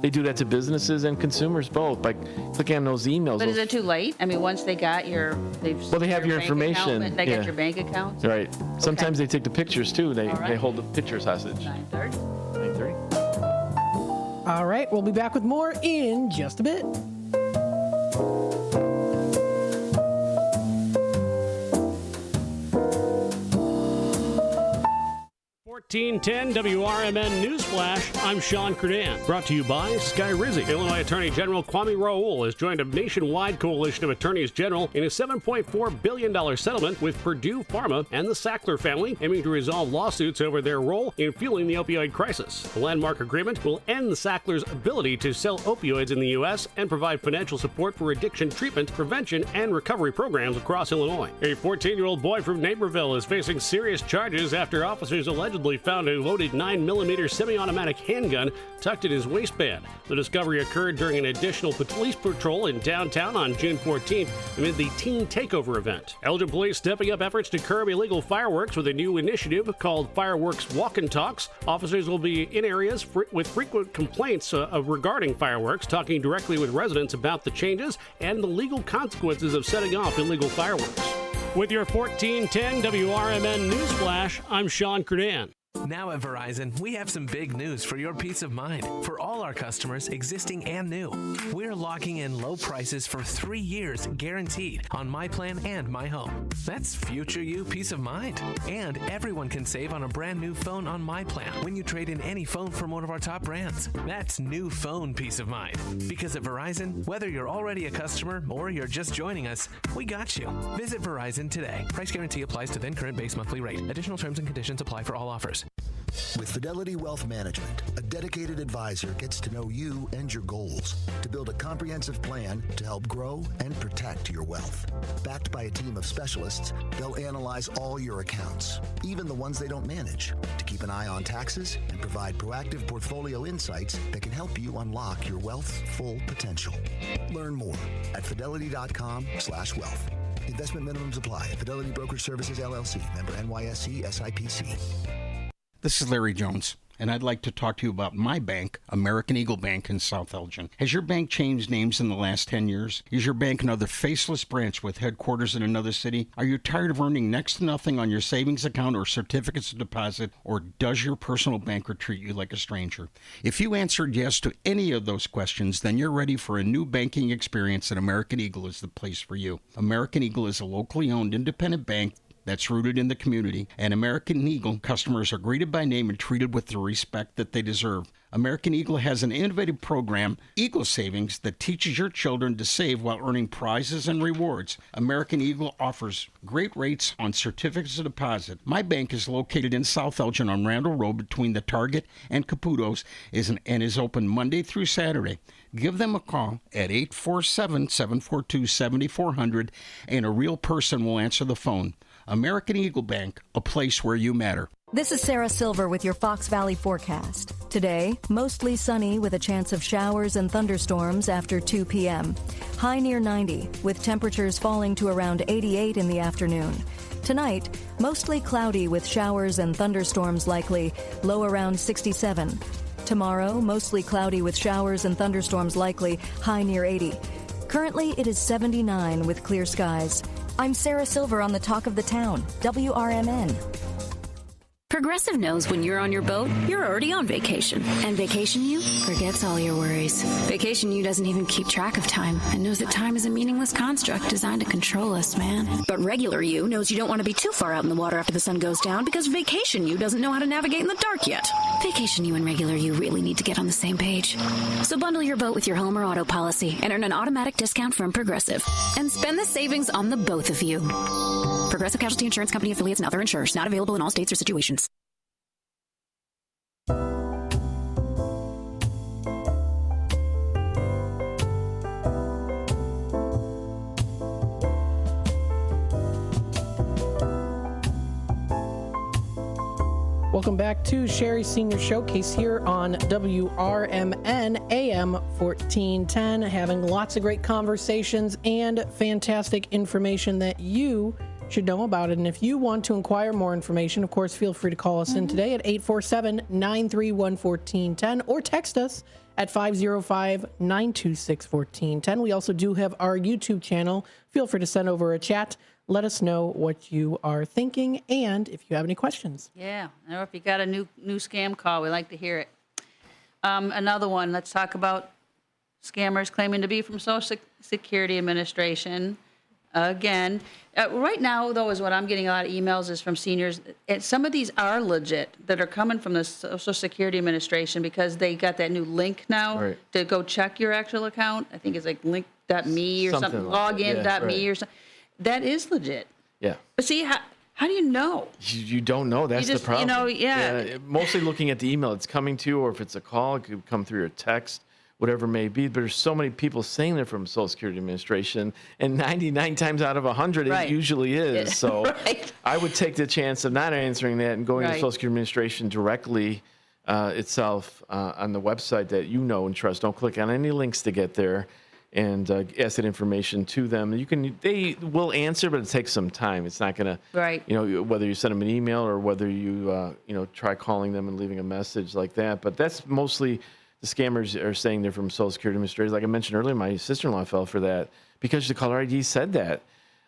Q: They do that to businesses and consumers both by clicking on those emails.
P: But is it too late? I mean, once they got they
Q: have your information.
P: They got your bank accounts.
Q: Right. Sometimes they take the pictures too. They hold the pictures hostage.
P: 9:30.
O: All right, we'll be back with more in just a bit.
A: 1410 WRMN Newsflash. I'm Sean Credan. Brought to you by Sky Rizzi. Illinois Attorney General Kwame Raoul has joined a nationwide coalition of attorneys general in a $7.4 billion settlement with Purdue Pharma and the Sackler family, aiming to resolve lawsuits over their role in fueling the opioid crisis. The landmark agreement will end the Sacklers' ability to sell opioids in the U.S. and provide financial support for addiction treatment, prevention, and recovery programs across Illinois. A 14-year-old boy from Naperville is facing serious charges after officers allegedly found a loaded 9mm semi-automatic handgun tucked in his waistband. The discovery occurred during an additional police patrol in downtown on June 14th amid the teen takeover event. Elgin police stepping up efforts to curb illegal fireworks with a new initiative called Fireworks Walk and Talks. Officers will be in areas with frequent complaints regarding fireworks, talking directly with residents about the changes and the legal consequences of setting off illegal fireworks. With your 1410 WRMN Newsflash, I'm Sean Credan.
R: Now at Verizon, we have some big news for your peace of mind. For all our customers, existing and new, we're locking in low prices for 3 years guaranteed on My Plan and My Home. That's future you peace of mind. And everyone can save on a brand new phone on My Plan when you trade in any phone from one of our top brands. That's new phone peace of mind. Because at Verizon, whether you're already a customer or you're just joining us, we got you. Visit Verizon today. Price guarantee applies to then current base monthly rate. Additional terms and conditions apply for all offers.
S: With Fidelity Wealth Management, a dedicated advisor gets to know you and your goals to build a comprehensive plan to help grow and protect your wealth. Backed by a team of specialists, they'll analyze all your accounts, even the ones they don't manage, to keep an eye on taxes and provide proactive portfolio insights that can help you unlock your wealth's full potential. Learn more at fidelity.com/wealth. Investment minimums apply. Fidelity Brokerage Services, LLC. Member NYSE SIPC.
T: This is Larry Jones, and I'd like to talk to you about my bank, American Eagle Bank in South Elgin. Has your bank changed names in the last 10 years? Is your bank another faceless branch with headquarters in another city? Are you tired of earning next to nothing on your savings account or certificates of deposit, or does your personal banker treat you like a stranger? If you answered yes to any of those questions, then you're ready for a new banking experience, and American Eagle is the place for you. American Eagle is a locally owned independent bank that's rooted in the community, and American Eagle customers are greeted by name and treated with the respect that they deserve. American Eagle has an innovative program, Eagle Savings, that teaches your children to save while earning prizes and rewards. American Eagle offers great rates on certificates of deposit. My bank is located in South Elgin on Randall Road between the Target and Caputo's and is open Monday through Saturday. Give them a call at 847-742-7400, and a real person will answer the phone. American Eagle Bank, a place where you matter.
J: This is Sarah Silver with your Fox Valley forecast. Today, mostly sunny with a chance of showers and thunderstorms after 2 p.m. High near 90, with temperatures falling to around 88 in the afternoon. Tonight, mostly cloudy with showers and thunderstorms likely, low around 67. Tomorrow, mostly cloudy with showers and thunderstorms likely, high near 80. Currently, it is 79 with clear skies. I'm Sarah Silver on the Talk of the Town, WRMN.
U: Progressive knows when you're on your boat, you're already on vacation. And Vacation You forgets all your worries. Vacation You doesn't even keep track of time and knows that time is a meaningless construct designed to control us, man. But Regular You knows you don't want to be too far out in the water after the sun goes down because Vacation You doesn't know how to navigate in the dark yet. Vacation You and Regular You really need to get on the same page. So bundle your boat with your home or auto policy and earn an automatic discount from Progressive. And spend the savings on the both of you. Progressive Casualty Insurance Company affiliates and other insurers. Not available in all states or situations.
O: Welcome back to Cherie's Senior Showcase here on WRMN AM 1410, having lots of great conversations and fantastic information that you should know about it. And if you want to inquire more information, of course, feel free to call us in today at 847-931-1410 or text us at 505-926-1410. We also do have our YouTube channel. Feel free to send over a chat. Let us know what you are thinking and if you have any questions.
P: Yeah, or if you got a new scam call, we like to hear it. Another one, let's talk about scammers claiming to be from Social Security Administration. Again, right now, though, is what I'm getting a lot of emails is from seniors. Some of these are legit that are coming from the Social Security Administration because they got that new link now to go check your actual account. I think it's like link.me or something,
Q: like
P: login.me or something. That is legit.
Q: Yeah.
P: But see, how do you know?
Q: You don't know. That's the problem. Mostly looking at the email it's coming to, or if it's a call, it could come through your text, whatever it may be. But there's so many people saying they're from Social Security Administration, and 99 times out of 100, it usually is. So I would take the chance of not answering that and going to Social Security Administration directly itself on the website that you know and trust. Don't click on any links to get there. And ask that information to them. They will answer, but it takes some time. It's not going to, whether you send them an email or whether you, try calling them and leaving a message like that. But that's mostly the scammers are saying they're from Social Security Administrators. Like I mentioned earlier, my sister-in-law fell for that because the caller ID said that.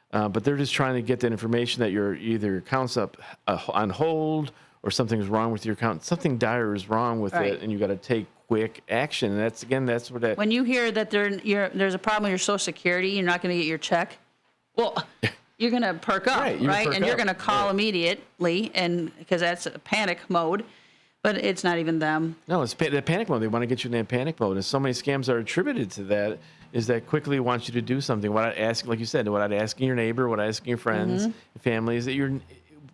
Q: But they're just trying to get that information that your account's up on hold or something's wrong with your account. Something dire is wrong with it, and you got to take quick action. And that's where that.
P: When you hear that there's a problem with your Social Security, you're not going to get your check. Well, you're going to perk up, right? And you're going to call immediately, and because that's a panic mode. But it's not even them.
Q: No, it's that panic mode. They want to get you in that panic mode, and so many scams are attributed to that. Is that quickly want you to do something? Without asking, like you said, without asking your neighbor, without asking your friends, families. That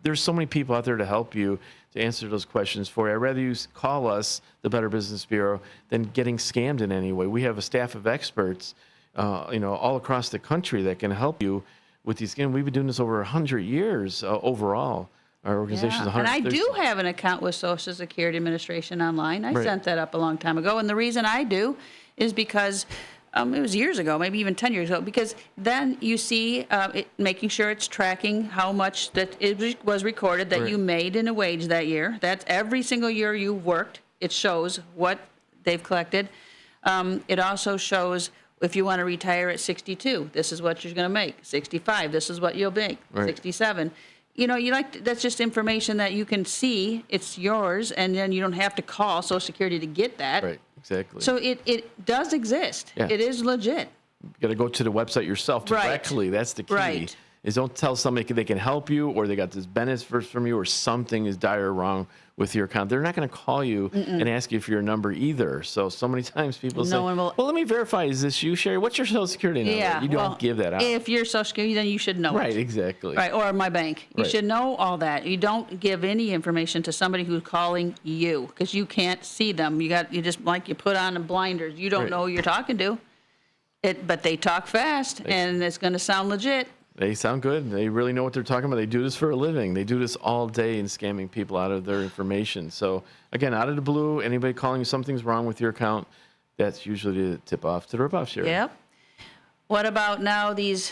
Q: there's so many people out there to help you to answer those questions for you. I'd rather you call us, the Better Business Bureau, than getting scammed in any way. We have a staff of experts, all across the country that can help you with these scams. We've been doing this over 100 years overall. Our organization's 100.
P: And I do have an account with Social Security Administration online. I sent that up a long time ago. And the reason I do is because it was years ago, maybe even 10 years ago, because then you see making sure it's tracking how much that it was recorded that you made in a wage that year. That's every single year you worked. It shows what they've collected. It also shows if you want to retire at 62, this is what you're going to make. 65, this is what you'll make. 67. That's just information that you can see. It's yours, and then you don't have to call Social Security to get that.
Q: Right, exactly.
P: So it does exist.
Q: Yeah.
P: It is legit.
Q: You got to go to the website yourself directly. That's the key.
P: Right.
Q: Is don't tell somebody they can help you or they got this benefit from you or something is dire wrong with your account. They're not going to call you and ask you for your number either. So many times people say, well, let me verify. Is this you, Cherie? What's your Social Security number?
P: Yeah,
Q: you don't give that out.
P: If you're Social Security, then you should know
Q: Right,
P: it.
Q: exactly.
P: Right, or my bank. You should know all that. You don't give any information to somebody who's calling you because you can't see them. You just you put on the blinders. You don't know who you're talking to. But they talk fast, and it's going to sound legit.
Q: They sound good. They really know what they're talking about. They do this for a living. They do this all day in scamming people out of their information. So, again, out of the blue, anybody calling you something's wrong with your account, that's usually the tip-off to the rip-off, Cherie.
P: Yep. What about now these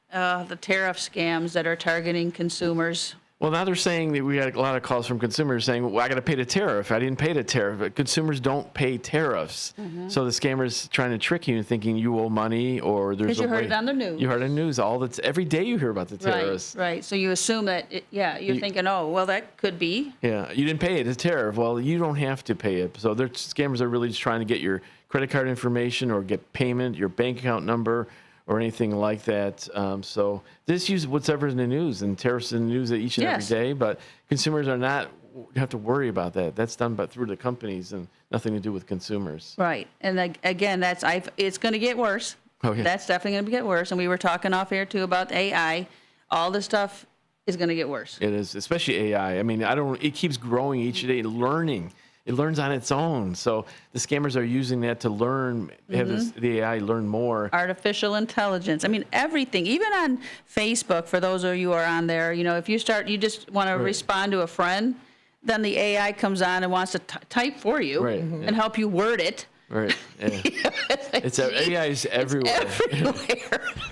P: the tariff scams that are targeting consumers?
Q: Well, now they're saying that we got a lot of calls from consumers saying, well, I got to pay the tariff. I didn't pay the tariff. But consumers don't pay tariffs. So the scammer's trying to trick you into thinking you owe money or there's
P: a way. Because you heard it on the news.
Q: You heard it on the news. Every day you hear about the tariffs.
P: Right. So you assume that, you're thinking, oh, well, that could be.
Q: Yeah, you didn't pay it. It's a tariff. Well, you don't have to pay it. So scammers are really just trying to get your credit card information or get payment, your bank account number, or anything like that. So this use whatever in the news, and tariffs in the news each and every day, but consumers are not have to worry about that. That's done through the companies and nothing to do with consumers.
P: Right. And again, it's going to get worse.
Q: Oh, yeah.
P: That's definitely going to get worse. And we were talking off air too about AI. All this stuff is going to get worse.
Q: It is, especially AI. I mean, it keeps growing each day, learning. It learns on its own. So the scammers are using that to learn, have the AI learn more.
P: Artificial intelligence. I mean, everything, even on Facebook, for those of you who are on there, if you just want to respond to a friend, then the AI comes on and wants to type for you and help you word it.
Q: Right. Yeah. AI is everywhere.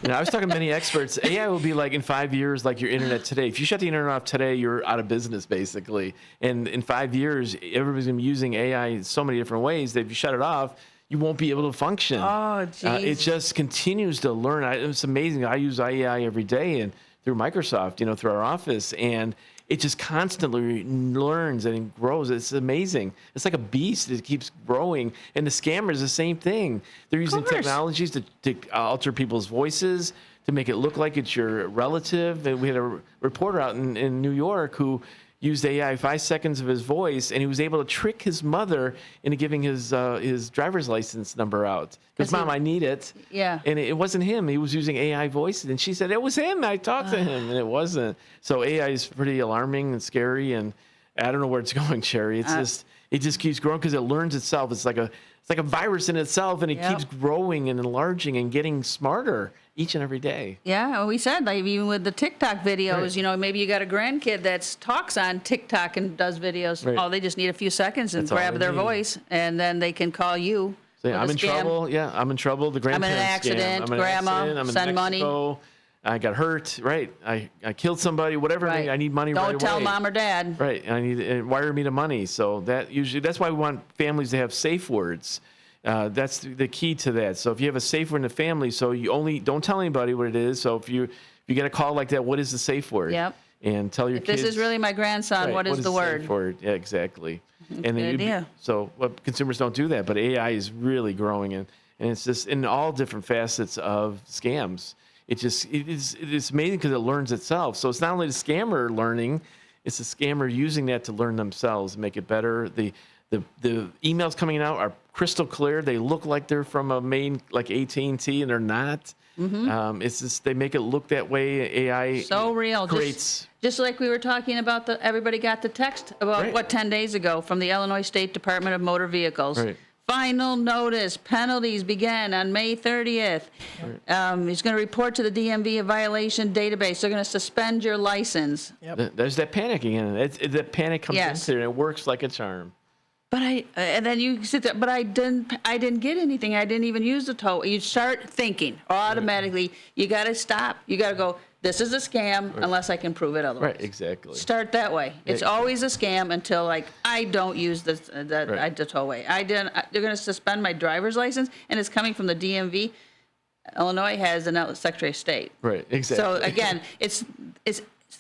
Q: I was talking to many experts. AI will be like in 5 years, like your internet today. If you shut the internet off today, you're out of business, basically. And in 5 years, everybody's going to be using AI in so many different ways that if you shut it off, you won't be able to function.
P: Oh, geez.
Q: It just continues to learn. It's amazing. I use AI every day and through Microsoft, through our office. And it just constantly learns and grows. It's amazing. It's like a beast. It keeps growing. And the scammers, the same thing. They're using technologies to alter people's voices, to make it look like it's your relative. And we had a reporter out in New York who used AI 5 seconds of his voice, and he was able to trick his mother into giving his driver's license number out. Because, Mom, I need it.
P: Yeah.
Q: And it wasn't him. He was using AI voices. And she said, it was him. I talked to him. And it wasn't. So AI is pretty alarming and scary. And I don't know where it's going, Cherie. It's it just keeps growing because it learns itself. It's like a virus in itself, and it keeps growing and enlarging and getting smarter each and every day.
P: Yeah, well, we said, like, even with the TikTok videos, maybe you got a grandkid that talks on TikTok and does videos. Right. Oh, they just need a few seconds and grab their voice, and then they can call you.
Q: So, I'm in trouble. Yeah, I'm in trouble. The grandparents
P: I'm in an accident. Grandma, send money.
Q: I got hurt. Right. I killed somebody. Whatever. Right. I need money right away.
P: Don't tell Mom or Dad.
Q: Right. I need wire me the money. So that's why we want families to have safe words. That's the key to that. So if you have a safe word in the family, so you don't tell anybody what it is. So if you get a call like that, what is the safe word?
P: Yep.
Q: And tell your kids.
P: This is really my grandson.
Q: Right,
P: what is the word?
Q: Safe word? Yeah, exactly.
P: Good idea.
Q: So consumers don't do that, but AI is really growing, and it's just in all different facets of scams. It's amazing because it learns itself. So it's not only the scammer learning, it's the scammer using that to learn themselves and make it better. The emails coming out are crystal clear. They look like they're from a main like AT&T, and they're not. Mm-hmm. It's just they make it look that way. AI
P: so real.
Q: Creates
P: just like we were talking about everybody got the text about 10 days ago from the Illinois State Department of Motor Vehicles.
Q: Right.
P: Final notice, penalties began on May 30th. Right. He's going to report to the DMV a violation database. They're going to suspend your license.
Q: Yep. There's that panic again. That panic comes into it, and it works like a charm.
P: But and then you sit there. But I didn't get anything. I didn't even use the tow. You start thinking automatically. Right. You got to stop. You got to go. This is a scam unless I can prove it otherwise.
Q: Right, exactly.
P: Start that way. It's always a scam until I don't use the towaway. They're going to suspend my driver's license, and it's coming from the DMV. Illinois has an Secretary of State.
Q: Right, exactly.
P: So again, it's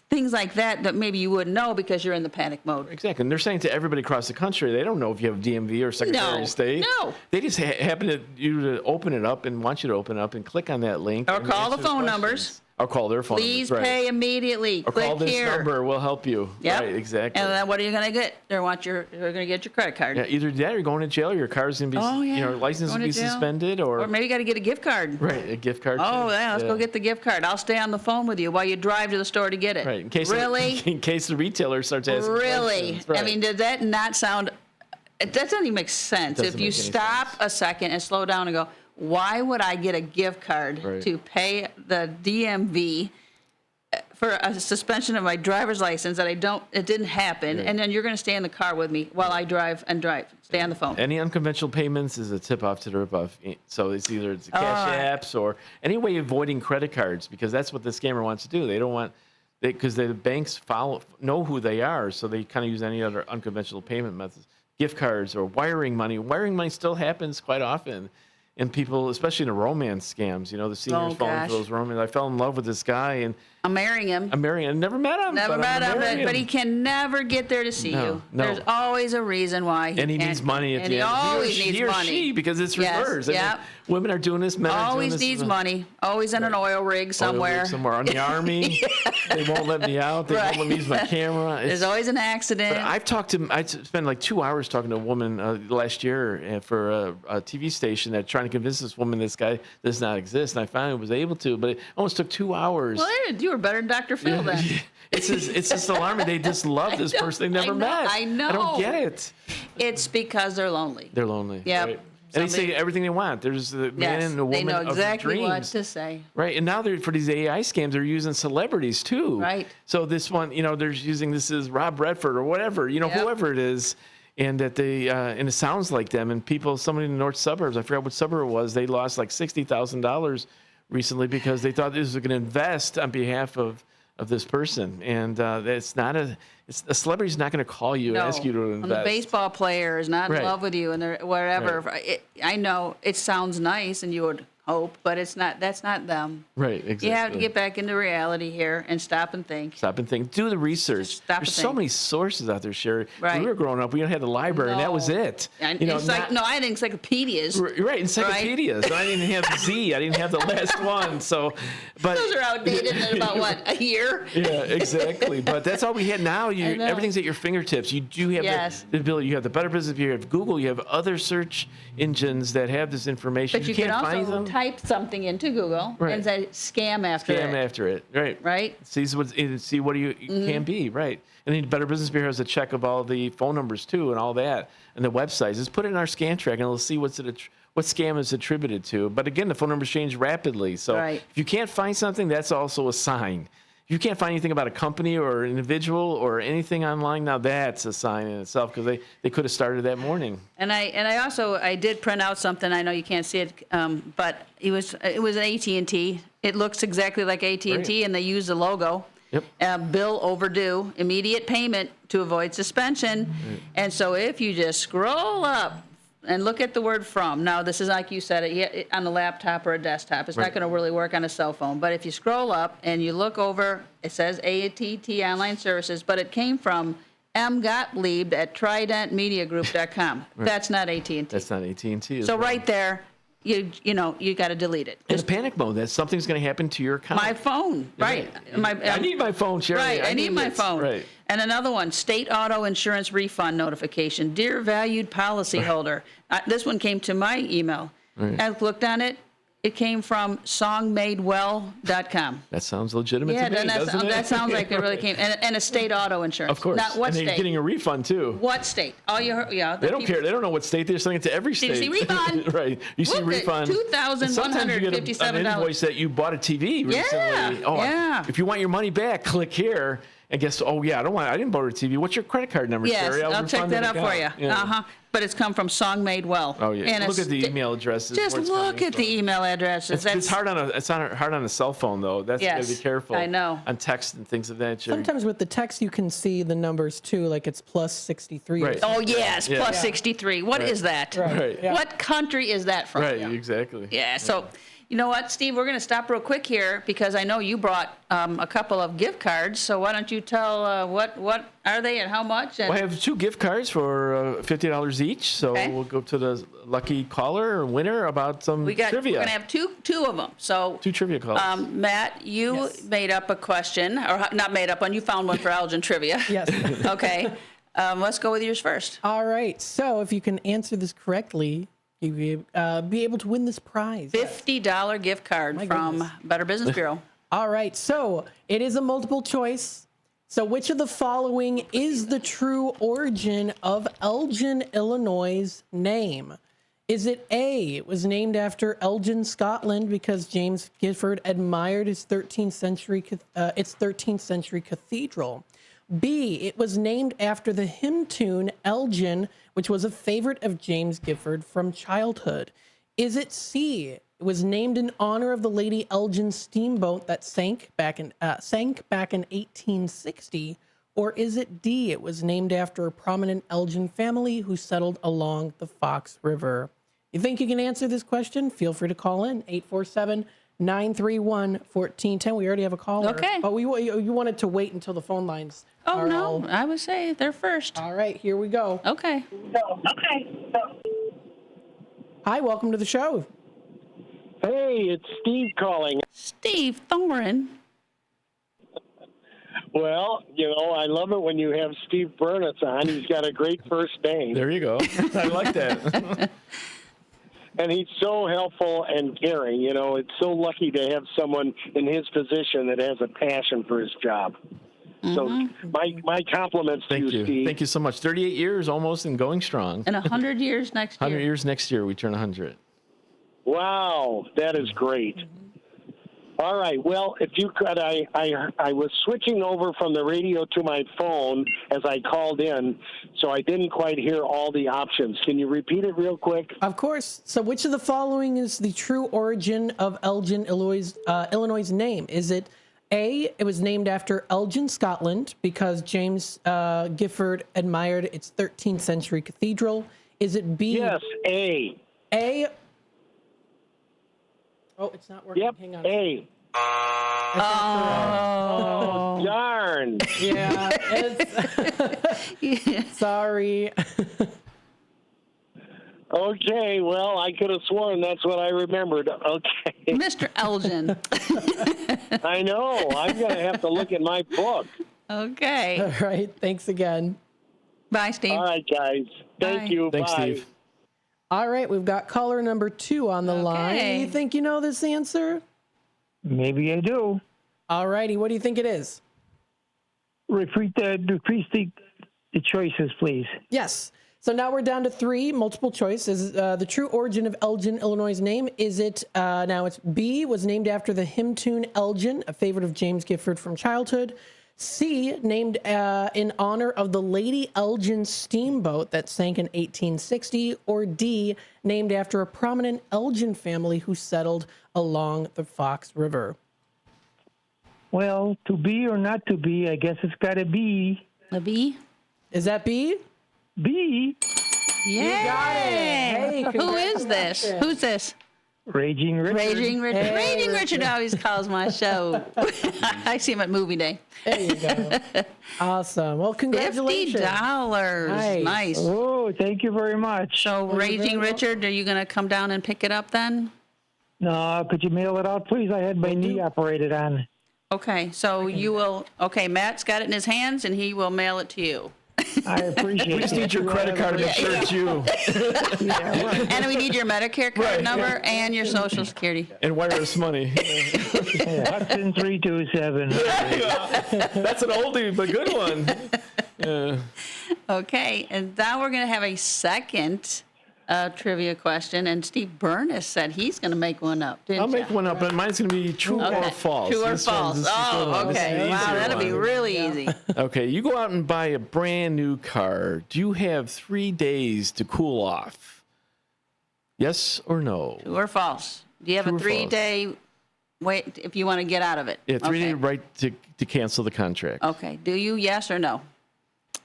P: things like that maybe you wouldn't know because you're in the panic mode.
Q: Exactly. And they're saying to everybody across the country, they don't know if you have DMV or Secretary of State.
P: No.
Q: They just happen to open it up and want you to open it up and click on that link.
P: Or call the phone numbers.
Q: Or call their phone
P: Please
Q: numbers.
P: pay immediately.
Q: Or
P: click
Q: call this
P: here.
Q: number. We'll help you.
P: Yep.
Q: Right, exactly.
P: And then what are you going to get? They're going to get your credit card.
Q: Yeah, either that or you're going to jail. Your car's going to be, license will be suspended. Or
P: maybe you got to get a gift card.
Q: Right, a gift card.
P: Oh, yeah, let's go get the gift card. I'll stay on the phone with you while you drive to the store to get it.
Q: Right, in case the retailer starts asking questions. Right.
P: I mean, did that not sound... That doesn't even make sense. If you stop a second and slow down and go, why would I get a gift card to pay the DMV for a suspension of my driver's license that it didn't happen, and then you're going to stay in the car with me while I drive. Stay on the phone.
Q: Any unconventional payments is a tip-off to the rip-off. So it's either cash apps or any way of avoiding credit cards, because that's what the scammer wants to do. They don't want, because the banks know who they are, so they kind of use any other unconventional payment methods. Gift cards or wiring money. Wiring money still happens quite often. And people, especially in the romance scams, the seniors falling for those romance. I fell in love with this guy, and
P: I'm marrying him.
Q: I never met him.
P: But he can never get there to see you. No. There's always a reason why.
Q: And he needs money at the end.
P: He always needs money.
Q: She, because it's reversed.
P: Yep.
Q: Women are doing this. Men
P: always needs money. Always in an oil rig somewhere.
Q: On the Army. They won't let me out. They won't let me use my camera.
P: There's always an accident.
Q: But I spent like 2 hours talking to a woman last year for a TV station that trying to convince this woman this guy does not exist. And I finally was able to, but it almost took 2 hours.
P: Well, you were better than Dr. Phil then.
Q: It's just alarming. They just love this person they never met.
P: I know.
Q: I don't get it.
P: It's because they're lonely.
Q: They're lonely.
P: Yeah.
Q: Right? And they say everything they want. There's the man and the woman
P: of their dreams. They know exactly what to say.
Q: Right. And now for these AI scams, they're using celebrities too.
P: Right.
Q: So this one, they're using this is Rob Redford or whatever, whoever it is. And that and it sounds like them. And somebody in the north suburbs, I forgot what suburb it was, they lost like $60,000 recently because they thought this was going to invest on behalf of this person. And it's not a celebrity's not going to call you and ask you to invest.
P: And the baseball player is not in love with you and they're wherever.
Q: Right.
P: I know it sounds nice and you would hope, but that's not them.
Q: Right, exactly.
P: You have to get back into reality here and stop and think.
Q: Stop and think. Do the research.
P: Stop
Q: There's
P: and
Q: so
P: think.
Q: many sources out there, Cherie.
P: Right.
Q: When we were growing up, we had the library, and that was it.
P: And
Q: You know,
P: I had encyclopedias.
Q: Right, encyclopedias. I didn't have Z. I didn't have the last one. So, but
P: Those are outdated in about what, a year?
Q: Yeah, exactly. But that's all we had now. Everything's at your fingertips. You do have the ability. You have the Better Business Bureau. You have Google. You have other search engines that have this information.
P: But you
Q: can't
P: can
Q: find
P: also
Q: them.
P: type something into Google
Q: Right.
P: and say scam after it.
Q: Scam after it. Right.
P: Right.
Q: See what you can be. Right. And then Better Business Bureau has a check of all the phone numbers too and all that and the websites. Just put it in our scan track and it'll see what scam is attributed to. But again, the phone numbers change rapidly. So if you can't find something, that's also a sign. If you can't find anything about a company or an individual or anything online, now that's a sign in itself because they could have started that morning.
P: And I did print out something. I know you can't see it, but it was an AT&T. It looks exactly like AT&T,
Q: Right.
P: and they use the logo.
Q: Yep.
P: Bill overdue, immediate payment to avoid suspension.
Q: Right.
P: And so if you just scroll up and look at the word from. Now, this is like you said, on a laptop or a desktop. It's not going to really work on a cell phone. But if you scroll up and you look over, it says AT&T Online Services, but it came from M. Gottlieb at TridentMediaGroup.com.
Q: Right.
P: That's not AT&T.
Q: That's not AT&T.
P: So right there, you got to delete it.
Q: It's panic mode. That something's going to happen to your account.
P: My phone, right?
Q: I need my phone, Cherie.
P: Right, I need my phone.
Q: Right.
P: And another one, state auto insurance refund notification. Dear valued policyholder. This one came to my email.
Q: Right.
P: I looked on it. It came from songmadewell.com.
Q: That sounds legitimate to me, doesn't it?
P: That sounds like it really came. And a state auto insurance.
Q: Of course.
P: Not what
Q: and
P: state.
Q: they're getting a refund, too.
P: What state? Oh, yeah.
Q: They don't care. They don't know what state. They're selling it to every state.
P: See refund.
Q: Right. You see
P: Look,
Q: refund.
P: $2,157.
Q: An invoice that you bought a TV recently.
P: Yeah.
Q: If you want your money back, click here. And guess, I didn't buy a TV. What's your credit card number,
P: Yes,
Q: Cherie?
P: I'll check that out for you.
Q: Yeah.
P: But it's come from Song Made Well.
Q: Oh yeah.
P: And
Q: Look at the email addresses.
P: Just look at the email addresses.
Q: It's hard on a cell phone though. That's you gotta be careful.
P: I know.
Q: On text and things of that nature.
O: Sometimes with the text you can see the numbers too, like it's plus 63.
Q: Right.
P: Oh yes, plus 63. What is that?
Q: Right.
O: Yeah.
P: What country is that from?
Q: Right. Exactly.
P: Yeah. So, you know what, Steve? We're going to stop real quick here because I know you brought a couple of gift cards. So why don't you tell what are they and how much? And
Q: Well, I have 2 gift cards for $50 each. So we'll go to the lucky caller or winner about some trivia.
P: We're going to have two of them. So
Q: 2 trivia calls.
P: Matt, you made up a question, or not made up one. You found one for Elgin Trivia.
O: Yes.
P: Okay. Let's go with yours first.
O: All right. So if you can answer this correctly, you'll be able to win this prize.
P: $50 gift card from Better Business Bureau.
O: All right. So it is a multiple choice. So which of the following is the true origin of Elgin, Illinois' name? Is it A, it was named after Elgin, Scotland, because James Gifford admired its 13th century cathedral? B, it was named after the hymn tune Elgin, which was a favorite of James Gifford from childhood. Is it C, it was named in honor of the Lady Elgin steamboat that sank back in 1860? Or is it D, it was named after a prominent Elgin family who settled along the Fox River? You think you can answer this question? Feel free to call in, 847-931-1410. We already have a caller.
P: Okay.
O: But you wanted to wait until the phone lines are all...
P: I would say they're first.
O: All right, here we go.
P: Okay.
O: Hi, welcome to the show.
E: Hey, it's Steve calling.
P: Steve Thorin.
E: Well, I love it when you have Steve Burnitz on. He's got a great first name.
Q: There you go. I like that.
E: And he's so helpful and caring. It's so lucky to have someone in his position that has a passion for his job. So my compliments to you, Steve.
Q: Thank you so much. 38 years almost and going strong.
P: And 100 years next year.
Q: 100 years next year. We turn 100.
E: Wow, that is great. All right. Well, if you could, I was switching over from the radio to my phone as I called in, so I didn't quite hear all the options. Can you repeat it real quick?
O: Of course. So which of the following is the true origin of Elgin, Illinois' name? Is it A, it was named after Elgin, Scotland, because James Gifford admired its 13th century cathedral? Is it B?
E: Yes, A.
O: A. Oh, it's not working.
E: Yep.
O: Hang on.
E: A. Oh, darn.
O: Yeah, it's sorry.
E: Okay, well, I could have sworn that's what I remembered. Okay.
P: Mr. Elgin.
E: I know. I'm going to have to look at my book.
P: Okay.
O: All right. Thanks again.
P: Bye, Steve.
E: All right, guys. Thank you.
Q: Thanks,
E: Bye.
Q: Steve.
O: All right. We've got caller number 2 on the line. You think you know this answer?
D: Maybe I do.
O: All righty. What do you think it is?
D: Repeat the choices, please.
O: Yes. So now we're down to 3 multiple choices. The true origin of Elgin, Illinois' name, is it, now it's B, was named after the hymn tune Elgin, a favorite of James Gifford from childhood. C, named in honor of the Lady Elgin steamboat that sank in 1860. Or D, named after a prominent Elgin family who settled along the Fox River.
D: Well, to be or not to be, I guess it's got to be.
P: A B?
O: Is that B?
D: B.
P: Yeah.
O: You got it. Hey,
P: who is this? Who's this?
D: Raging Richard.
P: Raging Richard.
O: Hey,
P: Raging Richard always calls my show. I see him at movie day.
O: There you go. Awesome. Well, congratulations.
P: $50. Nice.
D: Oh, thank you very much.
P: So, Raging Richard, are you going to come down and pick it up then?
D: No, could you mail it out, please? I had my knee operated on.
P: Okay, so you will. Okay, Matt's got it in his hands, and he will mail it to you.
D: I appreciate it.
Q: We just need your credit card to insure you.
D: Yeah, right.
P: And we need your Medicare card number and your Social Security.
Q: And wireless money.
D: Hudson 327.
Q: That's an oldie, but good one. Yeah.
P: Okay, and now we're going to have a second trivia question, and Steve Burness said he's going to make one up, didn't
Q: I'll
P: you?
Q: make one up, but mine's going to be true or false.
P: True or
Q: This one-
P: false.
Q: this is a good one. This is
P: Okay.
Q: an
P: Wow,
Q: easier
P: that'll be
Q: one.
P: really easy.
Q: Okay, you go out and buy a brand new car. Do you have 3 days to cool off? Yes or no?
P: True or false? Do you have
Q: True
P: a
Q: or false?
P: 3-day wait if you want to get out of it?
Q: Yeah, 3
P: Okay.
Q: day right to cancel the contract.
P: Okay. Do you? Yes or no?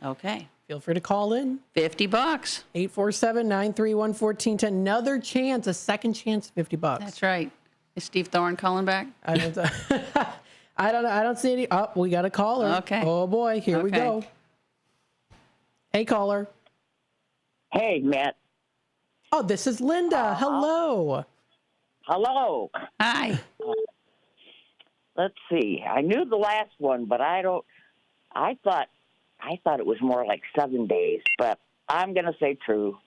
P: Okay.
O: Feel free to call in.
P: $50.
O: 847-931-1410. Another chance, a second chance, $50.
P: That's right. Is Steve Thorne calling back?
O: I don't know. I don't see any. Oh, we got a caller.
P: Okay.
O: Oh boy, here we
P: Okay.
O: go. Hey, caller.
V: Hey, Matt.
O: Oh, this is Linda. Hello.
V: Hello.
P: Hi.
V: Let's see. I knew the last one, but I thought it was more like 7 days, but I'm going to say true.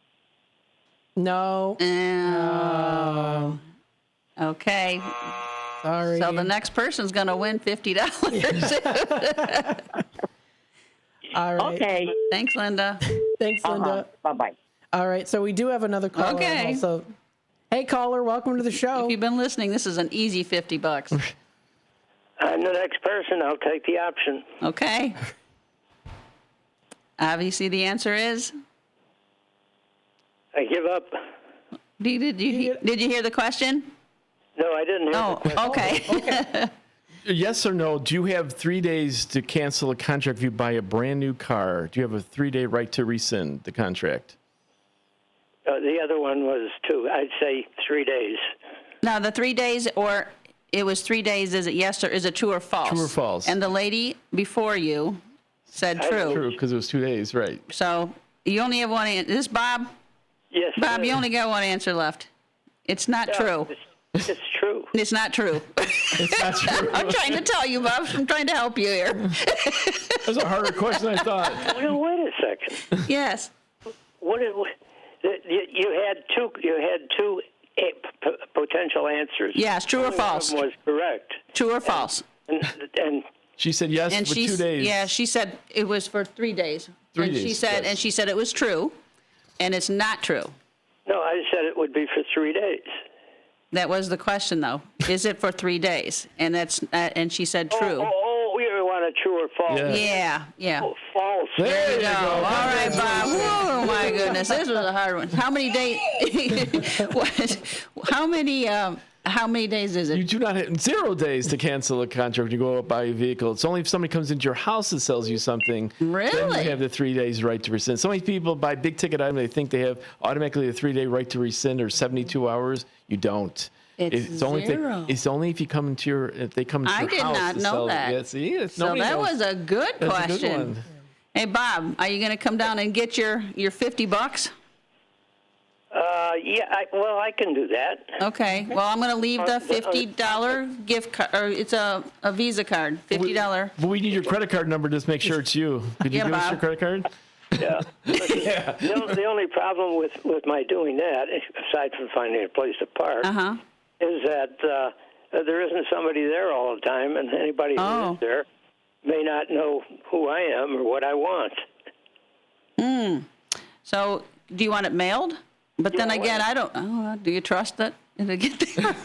O: No.
P: Okay.
O: Sorry.
P: So the next person's going to win $50.
O: All right.
V: Okay.
P: Thanks, Linda.
O: Thanks, Linda.
V: Bye-bye.
O: All right. So we do have another caller.
P: Okay.
O: Also. Hey, caller. Welcome to the show.
P: If you've been listening, this is an easy $50.
W: I'm the next person. I'll take the option.
P: Okay. Obviously, the answer is.
W: I give up.
P: Did you hear the question?
W: No, I didn't hear the question.
P: Okay.
Q: Yes or no? Do you have 3 days to cancel a contract if you buy a brand new car? Do you have a 3-day right to rescind the contract?
W: The other one was 2. I'd say 3 days.
P: Now, the 3 days, or it was 3 days, is it yes or is it true or false?
Q: True or false.
P: And the lady before you said true.
Q: True, because it was 2 days, right.
P: So you only have one answer. Is this Bob?
W: Yes.
P: Bob, you only got one answer left. It's not true.
W: It's true.
P: It's not true.
Q: It's not true.
P: I'm trying to tell you, Bob. I'm trying to help you here.
Q: That's a harder question than I thought.
W: Well, wait a second.
P: Yes.
W: You had two potential answers.
P: Yes, true or
W: Only
P: false?
W: One of them was correct.
P: True or false?
W: And
Q: she said yes
P: and
Q: for 2 days.
P: Yeah, she said it was for 3 days.
Q: 3
P: and
Q: days,
P: She said,
Q: yes.
P: and she said it was true, and it's not true.
W: no, I said it would be for 3 days.
P: That was the question, though. Is it for 3 days? And that's and she said true.
W: Oh, we want a true or false.
P: Yeah.
W: Oh, false.
P: There you go. All right, Bob. Oh my goodness, this was a hard one. How many days? How many days is it?
Q: You do not have 0 days to cancel a contract when you go out buy a vehicle. It's only if somebody comes into your house and sells you something.
P: Really?
Q: Then you have the 3 days right to rescind. So many people buy big ticket items. They think they have automatically a 3-day right to rescind or 72 hours. You don't.
P: It's
Q: only
P: zero.
Q: It's only if you come into if they come into your house.
P: I did not
Q: to
P: know
Q: sell
P: that.
Q: Yeah, see,
P: So that was a good
Q: That's
P: question.
Q: a good one.
P: Hey, Bob, are you going to come down and get your $50?
W: Yeah, I can do that.
P: Okay. Well, I'm going to leave the $50 gift card, or it's a Visa card, $50.
Q: But we need your credit card number just to make sure it's you. Could you
P: Yeah,
Q: give us
P: Bob.
Q: your credit card?
W: Yeah. The only problem with my doing that, aside from finding a place to park, is that there isn't somebody there all the time, and anybody who is there may not know who I am or what I want.
P: So, do you want it mailed? But then again, I don't. Do you trust it? Did it get there?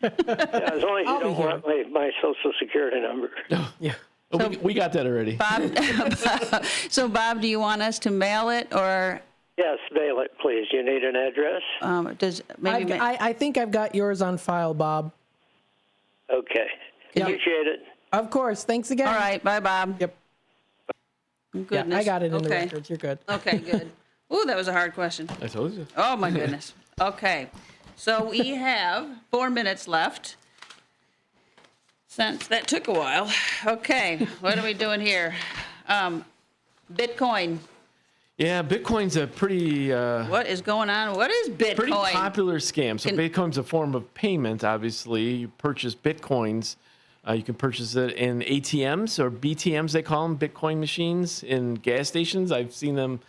W: As long as you don't want my Social Security number.
Q: Yeah. So, we got that already.
P: Bob. So, Bob, do you want us to mail it or?
W: Yes, mail it, please. You need an address?
O: I think I've got yours on file, Bob.
W: Okay. Appreciate it.
O: Of course. Thanks again.
P: All right. Bye, Bob.
O: Yep.
P: Goodness.
O: Yeah, I got it in the
P: Okay.
O: records. You're good.
P: Okay, good. Ooh, that was a hard question.
Q: I told you.
P: Oh, my goodness. Okay. So we have 4 minutes left. Since that took a while. Okay. What are we doing here? Bitcoin.
Q: Yeah, Bitcoin's a pretty...
P: What is going on? What is Bitcoin?
Q: Pretty popular scam. So Bitcoin's a form of payment, obviously. You purchase Bitcoins. You can purchase it in ATMs or BTMs, they call them, Bitcoin machines, in gas stations. I've seen them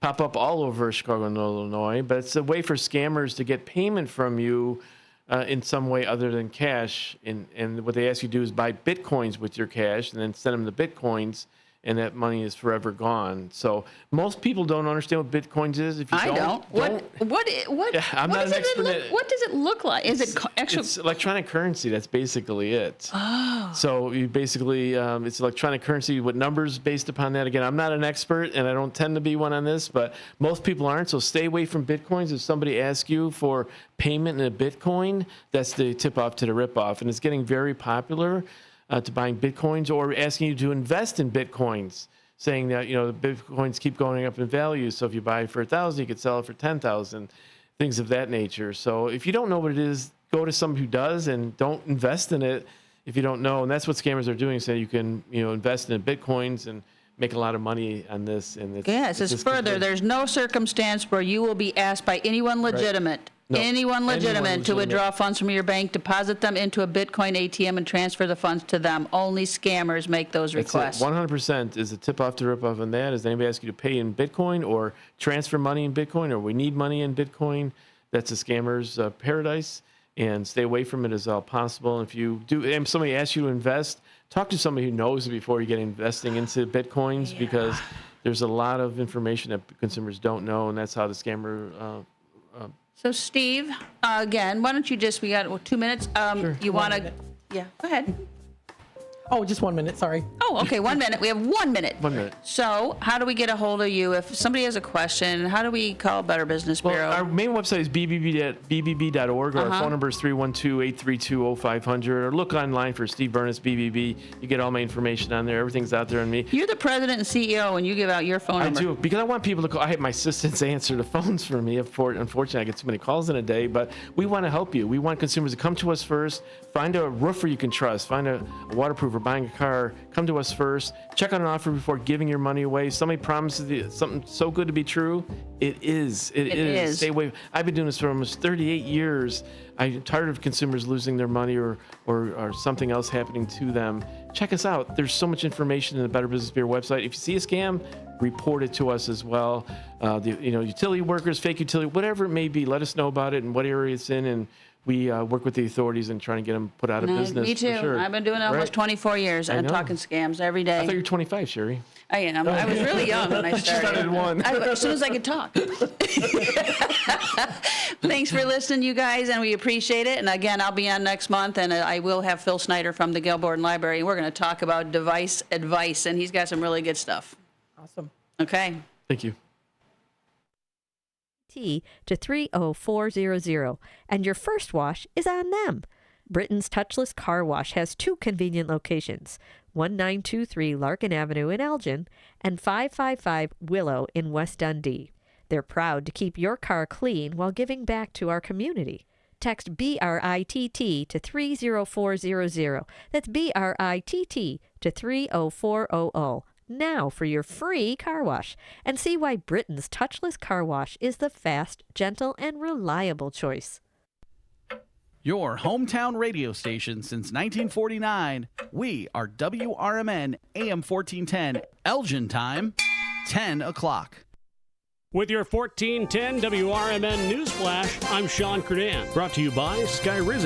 Q: pop up all over Chicago and Illinois. But it's a way for scammers to get payment from you in some way other than cash. And what they ask you to do is buy Bitcoins with your cash and then send them the Bitcoins, and that money is forever gone. So most people don't understand what Bitcoins is. If you don't.
P: What?
Q: I'm not an expert.
P: What does it look like? Is it actual?
Q: It's electronic currency. That's basically it.
P: Oh.
Q: So you basically, it's electronic currency with numbers based upon that. Again, I'm not an expert, and I don't tend to be one on this, but most people aren't. So stay away from Bitcoins. If somebody asks you for payment in a Bitcoin, that's the tip off to the rip off, and it's getting very popular. To buying Bitcoins, or asking you to invest in Bitcoins, saying that, the Bitcoins keep going up in value. So if you buy it for 1,000, you could sell it for 10,000, things of that nature. So if you don't know what it is, go to somebody who does, and don't invest in it if you don't know. And that's what scammers are doing. So you can, invest in Bitcoins and make a lot of money on this. And
P: it says further, there's no circumstance where you will be asked by anyone legitimate.
Q: Right. No,
P: anyone legitimate to withdraw funds from your bank, deposit them into a Bitcoin ATM, and transfer the funds to them. Only scammers make those requests.
Q: 100% is a tip-off to rip-off on that. Is anybody ask you to pay in Bitcoin or transfer money in Bitcoin, or we need money in Bitcoin? That's a scammer's paradise, and stay away from it as all possible. And if you do, and somebody asks you to invest, talk to somebody who knows it before you get investing into Bitcoins, because there's a lot of information that consumers don't know, and that's how the scammer...
P: So, Steve, again, why don't you we got 2 minutes.
O: Sure.
P: You want to, go ahead.
O: Oh, just 1 minute, sorry.
P: Oh, okay, 1 minute. We have 1 minute.
Q: 1 minute.
P: So, how do we get a hold of you? If somebody has a question, how do we call Better Business Bureau?
Q: Well, our main website is bbb.org, or our phone number is 312-832-0500, or look online for Steve Burness, BBB. You get all my information on there. Everything's out there on me.
P: You're the president and CEO, and you give out your phone number.
Q: I do, because I want people to call. I have my assistants answer the phones for me. Unfortunately, I get too many calls in a day, but we want to help you. We want consumers to come to us first, find a roofer you can trust, find a waterproofer, buying a car, come to us first, check on an offer before giving your money away. Somebody promises you something so good to be true, it is. It is. Stay away. I've been doing this for almost 38 years. I'm tired of consumers losing their money or something else happening to them. Check us out. There's so much information in the Better Business Bureau website. If you see a scam, report it to us as well. Utility workers, fake utility, whatever it may be, let us know about it and what area it's in, and we work with the authorities and trying to get them put out of business.
P: Me too.
Q: For sure.
P: I've been doing it almost 24 years. I'm talking scams every day.
Q: I thought you were 25, Cherie.
P: I am. I was really young when I started. As soon as I could talk. Thanks for listening, you guys, and we appreciate it. And again, I'll be on next month, and I will have Phil Snyder from the Gilbourne Library, and we're going to talk about device advice, and he's got some really good stuff.
O: Awesome.
P: Okay.
Q: Thank you.
F: To 30400, and your first wash is on them. Britain's touchless car wash has two convenient locations, 1923 Larkin Avenue in Elgin and 555 Willow in West Dundee. They're proud to keep your car clean while giving back to our community. Text BRITT to 30400. That's BRITT to 30400. Now for your free car wash, and see why Britain's touchless car wash is the fast, gentle, and reliable choice.
G: Your hometown radio station since 1949. We are WRMN AM 1410, Elgin time, 10 o'clock.
A: With your 1410 WRMN Newsflash, I'm Sean Kernan. Brought to you by Sky Rizzy.